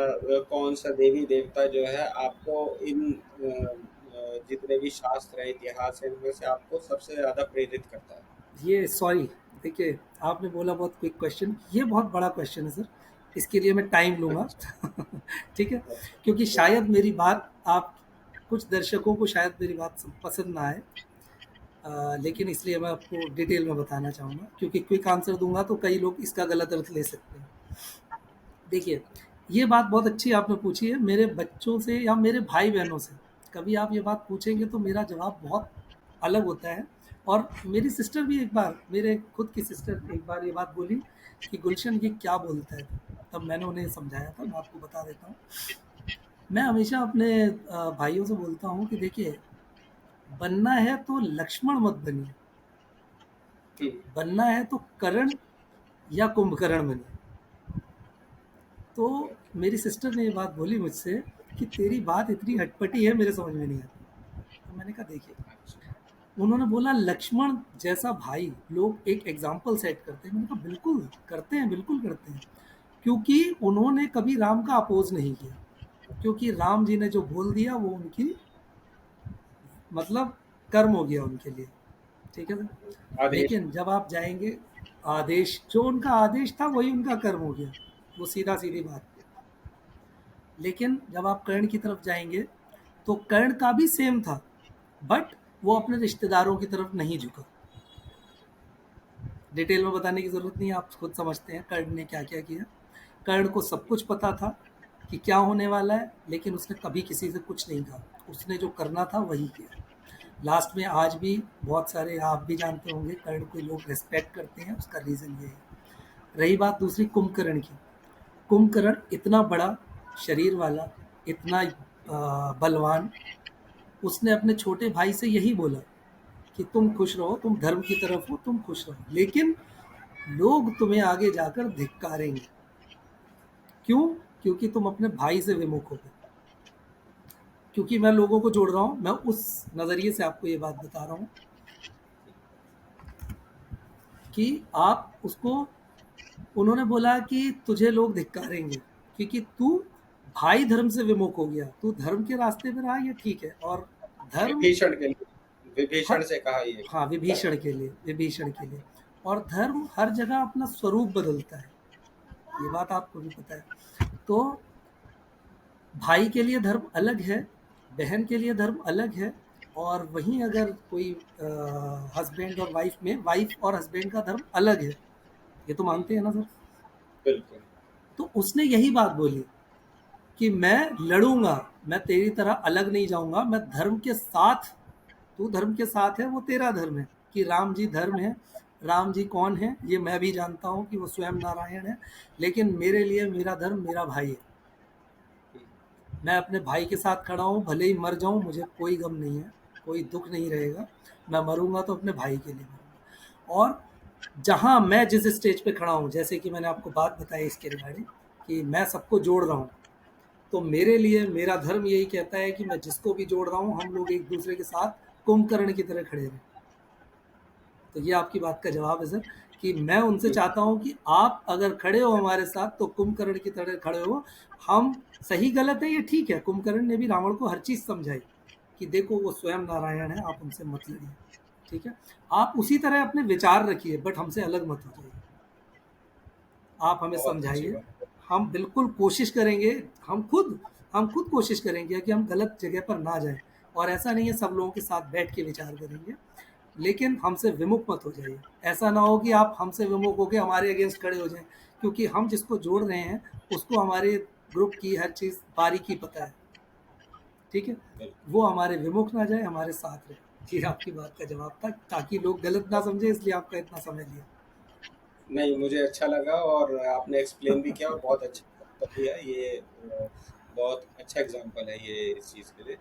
कौन-सा देवी-देवता जो है आपको इन जितने भी शास्त्र हैं, इतिहास है, इनमें से आपको सबसे ज़्यादा प्रेरित करता है? ये सॉरी, देखिए, आपने बोला बहुत क्विक क्वेश्चन, ये बहुत बड़ा क्वेश्चन है सर, इसके लिए मैं टाइम लूँगा। अच्छा, ठीक है? अच्छा, क्योंकि ओके। शायद मेरी बात आप कुछ दर्शकों को शायद मेरी बात पसंद ना आए, लेकिन इसलिए मैं आपको डिटेल में बताना चाहूँगा, क्योंकि क्विक आंसर दूँगा तो कई लोग इसका गलत अर्थ ले सकते हैं। देखिए, ये बात बहुत अच्छी आपने पूछी है। मेरे बच्चों से या मेरे भाई-बहनों से कभी आप ये बात पूछेंगे तो मेरा जवाब बहुत अलग होता है। और मेरी सिस्टर भी एक बार, मेरे खुद की सिस्टर एक बार ये बात बोली कि गुलशन ये क्या बोलता है? तब मैंने उन्हें समझाया था, मैं आपको बता देता हूँ। मैं हमेशा अपने भाइयों से बोलता हूँ कि देखिए, बनना है तो लक्ष्मण मत बनिए, हुँ, बनना है तो कर्ण या कुंभकर्ण बनिए। तो ओके, मेरी सिस्टर ने ये बात बोली मुझसे कि तेरी बात इतनी अटपटी है, मेरे समझ में नहीं आती। तो मैंने कहा देखिए, अच्छा, उन्होंने बोला लक्ष्मण जैसा भाई लोग एक एग्जाम्पल सेट करते हैं। मैंने कहा बिल्कुल करते हैं, बिल्कुल करते हैं, क्योंकि उन्होंने कभी राम का अपोज नहीं किया, क्योंकि राम जी ने जो बोल दिया वो उनकी मतलब कर्म हो गया उनके लिए। ठीक है सर? आदेश। लेकिन जब आप जाएंगे, आदेश जो उनका आदेश था वही उनका कर्म हो गया, वो सीधा सीधी बात। लेकिन जब आप कर्ण की तरफ जाएंगे तो कर्ण का भी सेम था, बट वो अपने रिश्तेदारों की तरफ नहीं झुका। डिटेल में बताने की ज़रूरत नहीं है, आप खुद समझते हैं कर्ण ने क्या क्या किया। कर्ण को सब कुछ पता था कि क्या होने वाला है, लेकिन उसने कभी किसी से कुछ नहीं कहा, उसने जो करना था वही किया। लास्ट में आज भी बहुत सारे, आप भी जानते होंगे, कर्ण को लोग रिस्पेक्ट करते हैं, उसका रीज़न ये है। रही बात दूसरी कुंभकर्ण की, कुंभकर्ण इतना बड़ा शरीर वाला, इतना बलवान, उसने अपने छोटे भाई से यही बोला कि तुम खुश रहो, तुम धर्म की तरफ हो, तुम खुश रहो, लेकिन लोग तुम्हें आगे जाकर धिक्कारेंगे। क्यों? क्योंकि तुम अपने भाई से विमुख हो गए। क्योंकि मैं लोगों को जोड़ रहा हूँ, मैं उस नज़रिए से आपको ये बात बता रहा हूँ कि आप उसको, उन्होंने बोला कि तुझे लोग धिक्कारेंगे क्योंकि तू भाई धर्म से विमुख हो गया, तू धर्म के रास्ते पे रहा, ये ठीक है। और धर्म विभीषण के लिए, हर, विभीषण से कहा ये। हाँ, विभीषण के लिए, विभीषण के लिए। और धर्म हर जगह अपना स्वरूप बदलता है, ये बात आपको भी पता है। तो भाई के लिए धर्म अलग है, बहन के लिए धर्म अलग है, और वहीं अगर कोई हस्बैंड और वाइफ में, वाइफ और हस्बैंड का धर्म अलग है, ये तो मानते हैं ना सर? बिल्कुल। तो उसने यही बात बोली कि मैं लड़ूंगा, मैं तेरी तरह अलग नहीं जाऊंगा, मैं धर्म के साथ, तू धर्म के साथ है, वो तेरा धर्म है, कि राम जी धर्म है। राम जी कौन है ये मैं भी जानता हूँ कि वो स्वयं नारायण है, लेकिन मेरे लिए मेरा धर्म मेरा भाई है। मैं अपने भाई के साथ खड़ा हूँ, भले ही मर जाऊँ मुझे कोई गम नहीं है, कोई दुख नहीं रहेगा। मैं मरूंगा तो अपने भाई के लिए मरूंगा। और जहाँ मैं जिस स्टेज पे खड़ा हूँ, जैसे कि मैंने आपको बात बताई इसके रिगार्डिंग कि मैं सबको जोड़ रहा हूँ, तो मेरे लिए मेरा धर्म यही कहता है कि मैं जिसको भी जोड़ रहा हूँ, हम लोग एक दूसरे के साथ कुंभकर्ण की तरह खड़े रहें। तो ये आपकी बात का जवाब है सर, कि मैं उनसे चाहता हूँ कि आप अगर खड़े हो हमारे साथ तो कुंभकर्ण की तरह खड़े हो। हम सही गलत है ये ठीक है, कुंभकर्ण ने भी रावण को हर चीज़ समझाई कि देखो वो स्वयं नारायण है, आप उनसे मत लड़िए, ठीक है? आप उसी तरह अपने विचार रखिए, बट हमसे अलग मत हो जाइए। आप हमें बहुत अच्छी समझाइए, बात। हम बिल्कुल कोशिश करेंगे, हम खुद कोशिश करेंगे कि हम गलत जगह पर ना जाएं। और ऐसा नहीं है सब लोगों के साथ बैठ के विचार करेंगे, लेकिन हमसे विमुख मत हो जाइए। ऐसा ना हो कि आप हमसे विमुख होकर हमारे अगेंस्ट खड़े हो जाएं, क्योंकि हम जिसको जोड़ रहे हैं उसको हमारे ग्रुप की हर चीज़ बारीकी पता है, ठीक है? बिल्कुल। वो हमारे विमुख ना जाए, हमारे साथ रहे। ये आपकी बात का जवाब था, ताकि लोग गलत ना समझे, इसलिए आपका इतना समय लिया। नहीं, मुझे अच्छा लगा और आपने एक्सप्लेन भी किया और बहुत अच्छा एग्जाम्पल दिया। ये बहुत अच्छा एग्जाम्पल है ये इस चीज़ के लिए।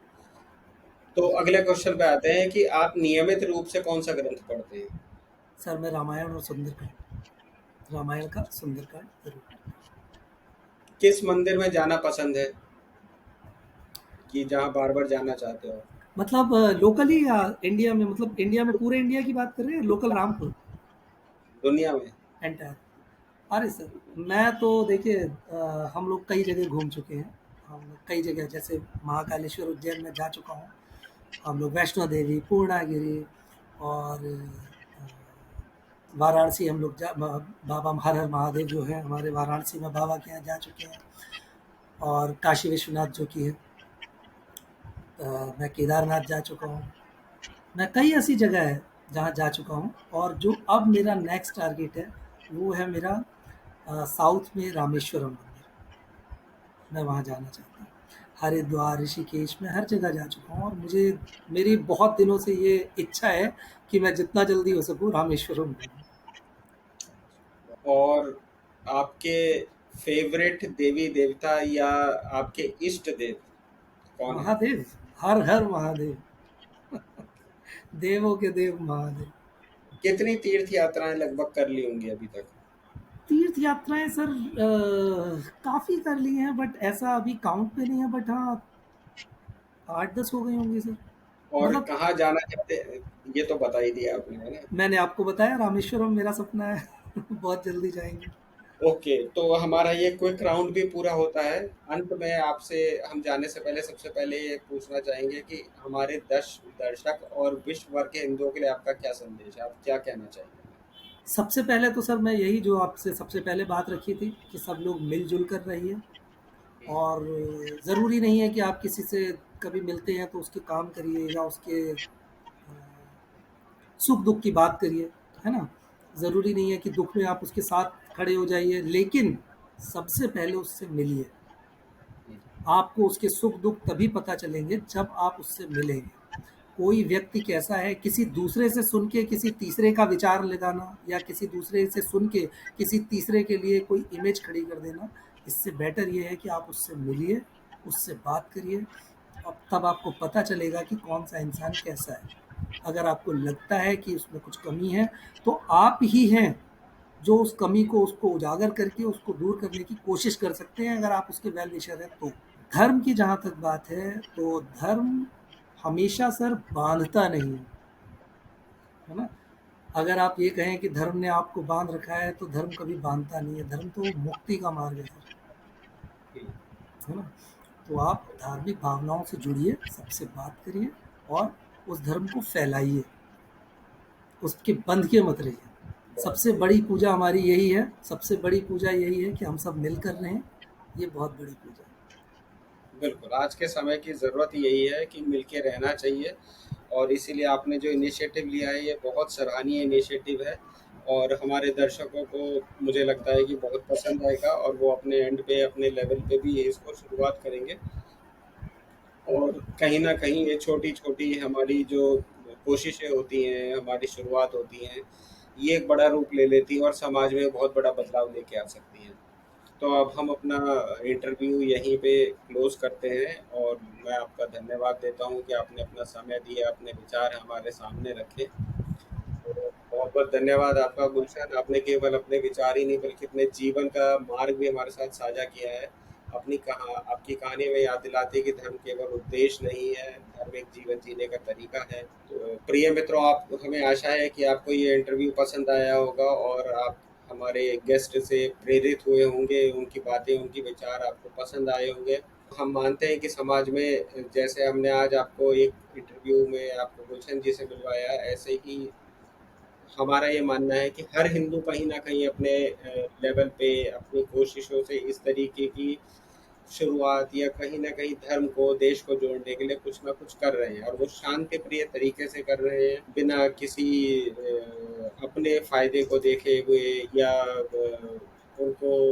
तो अगले क्वेश्चन पे आते हैं कि आप नियमित रूप से कौन सा ग्रंथ पढ़ते हैं? सर मैं रामायण और सुंदरकांड, रामायण का सुंदरकांड जरूर। किस मंदिर में जाना पसंद है कि जहाँ बार बार जाना चाहते हो? मतलब लोकली या इंडिया में? मतलब इंडिया में, पूरे इंडिया की बात कर रहे हैं, लोकल रामपुर दुनिया में। एंटायर? अरे सर, मैं तो देखिए हम लोग कई जगह घूम चुके हैं। हम लोग कई जगह, जैसे महाकालेश्वर उज्जैन में जा चुका हूँ। हम लोग वैष्णो देवी, पूर्णागिरी, और वाराणसी हम लोग बाबा हर हर महादेव जो है हमारे वाराणसी में, बाबा के यहाँ जा चुके हैं। और काशी विश्वनाथ जो कि है, मैं केदारनाथ जा चुका हूँ। मैं कई ऐसी जगह है जहाँ जा चुका हूँ, और जो अब मेरा नेक्स्ट टारगेट है वो है मेरा साउथ में रामेश्वरम मंदिर। मैं वहाँ जाना चाहता हूँ। हरिद्वार, ऋषिकेश, मैं हर जगह जा चुका हूँ, और मुझे, मेरी बहुत दिनों से ये इच्छा है कि मैं जितना जल्दी हो सकूँ रामेश्वरम घूमूँ। और आपके फेवरेट देवी देवता या आपके इष्ट देव कौन है? महादेव, हर हर महादेव। देवों के देव महादेव। कितनी तीर्थ यात्राएं लगभग कर ली होंगी अभी तक? तीर्थ यात्राएं सर काफ़ी कर ली हैं, बट ऐसा अभी काउंट पे नहीं है, बट हाँ 8-10 हो गई होंगी सर। और मतलब कहाँ जाना चाहते हैं? ये तो बता ही दिया आपने, है ना? मैंने आपको बताया रामेश्वरम मेरा सपना है। बहुत जल्दी जाएंगे। ओके, तो हमारा ये क्विक राउंड भी पूरा होता है। अंत में आपसे हम जाने से पहले सबसे पहले ये पूछना चाहेंगे कि हमारे दर्शक और विश्व भर के हिंदुओं के लिए आपका क्या संदेश है? आप क्या कहना चाहेंगे? सबसे पहले तो सर मैं यही जो आपसे सबसे पहले बात रखी थी कि सब लोग मिलजुल कर रहिए। और ज़रूरी नहीं है कि आप किसी से कभी मिलते हैं तो उसके काम करिए, या उसके सुख दुख की बात करिए, है ना? ज़रूरी नहीं है कि दुख में आप उसके साथ खड़े हो जाइए, लेकिन सबसे पहले उससे मिलिए। आपको उसके सुख दुख तभी पता चलेंगे जब आप उससे मिलेंगे। कोई व्यक्ति कैसा है, किसी दूसरे से सुन के किसी तीसरे का विचार लगाना, या किसी दूसरे से सुन के किसी तीसरे के लिए कोई इमेज खड़ी कर देना, इससे बेटर ये है कि आप उससे मिलिए, उससे बात करिए। अब तब आपको पता चलेगा कि कौन सा इंसान कैसा है। अगर आपको लगता है कि उसमें कुछ कमी है, तो आप ही हैं जो उस कमी को, उसको उजागर करके उसको दूर करने की कोशिश कर सकते हैं, अगर आप उसके वेल विशर हैं तो। धर्म की जहाँ तक बात है, तो धर्म हमेशा सर बांधता नहीं है ना? अगर आप ये कहें कि धर्म ने आपको बांध रखा है, तो धर्म कभी बांधता नहीं है। धर्म तो मुक्ति का मार्ग है सर, है ना? तो आप धार्मिक भावनाओं से जुड़िए, सबसे बात करिए, और उस धर्म को फैलाइए, उसके बंध के मत रहिए। सबसे बड़ी पूजा हमारी यही है, सबसे बड़ी पूजा यही है कि हम सब मिलकर रहें। ये बहुत बड़ी पूजा है। बिल्कुल, आज के समय की ज़रूरत यही है कि मिल के रहना चाहिए और इसीलिए आपने जो इनिशिएटिव लिया है, ये बहुत सराहनीय इनिशिएटिव है और हमारे दर्शकों को मुझे लगता है कि बहुत पसंद आएगा और वो अपने एंड पे, अपने लेवल पे भी ये इसको शुरुआत करेंगे और कहीं न कहीं ये छोटी-छोटी हमारी जो कोशिशें होती हैं, हमारी शुरुआत होती हैं, ये एक बड़ा रूप ले लेती हैं और समाज में बहुत बड़ा बदलाव लेके आ सकती हैं। तो अब हम अपना इंटरव्यू यहीं पे क्लोज करते हैं और मैं आपका धन्यवाद देता हूँ कि आपने अपना समय दिया, अपने विचार हमारे सामने रखे। तो बहुत बहुत धन्यवाद आपका गुलशन, आपने केवल अपने विचार ही नहीं बल्कि अपने जीवन का मार्ग भी हमारे साथ साझा किया है। अपनी कहा आपकी कहानी में याद दिलाती है कि धर्म केवल उद्देश्य नहीं है, धर्म एक जीवन जीने का तरीका है। तो प्रिय मित्रों, आप हमें आशा है कि आपको ये इंटरव्यू पसंद आया होगा और आप हमारे गेस्ट से प्रेरित हुए होंगे, उनकी बातें, उनके विचार आपको पसंद आए होंगे। हम मानते हैं कि समाज में जैसे हमने आज आपको एक इंटरव्यू में आपको गुलशन जी से मिलवाया, ऐसे ही हमारा ये मानना है कि हर हिंदू कहीं न कहीं अपने लेवल पे अपनी कोशिशों से इस तरीके की शुरुआत या कहीं न कहीं धर्म को, देश को जोड़ने के लिए कुछ न कुछ कर रहे हैं और वो शांति प्रिय तरीके से कर रहे हैं, बिना किसी अपने फ़ायदे को देखे हुए या उनको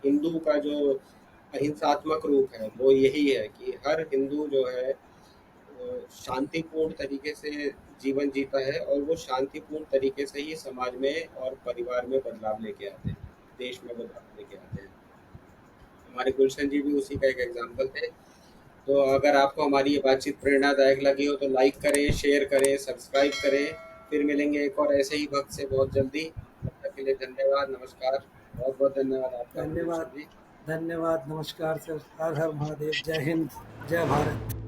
हिंदू का जो अहिंसात्मक रूप है, वो यही है कि हर हिंदू जो है शांतिपूर्ण तरीके से जीवन जीता है और वो शांतिपूर्ण तरीके से ही समाज में और परिवार में बदलाव लेके आते हैं, देश में बदलाव लेके आते हैं। हमारे गुलशन जी भी उसी का एक एग्जाम्पल थे। तो अगर आपको हमारी ये बातचीत प्रेरणादायक लगी हो तो लाइक करें, शेयर करें, सब्सक्राइब करें। फिर मिलेंगे एक और ऐसे ही भक्त से बहुत जल्दी। तब तक के लिए धन्यवाद, नमस्कार। बहुत बहुत धन्यवाद आपका धन्यवाद, गुलशन जी। धन्यवाद, नमस्कार सर। हर हर महादेव, जय हिंद, जय भारत।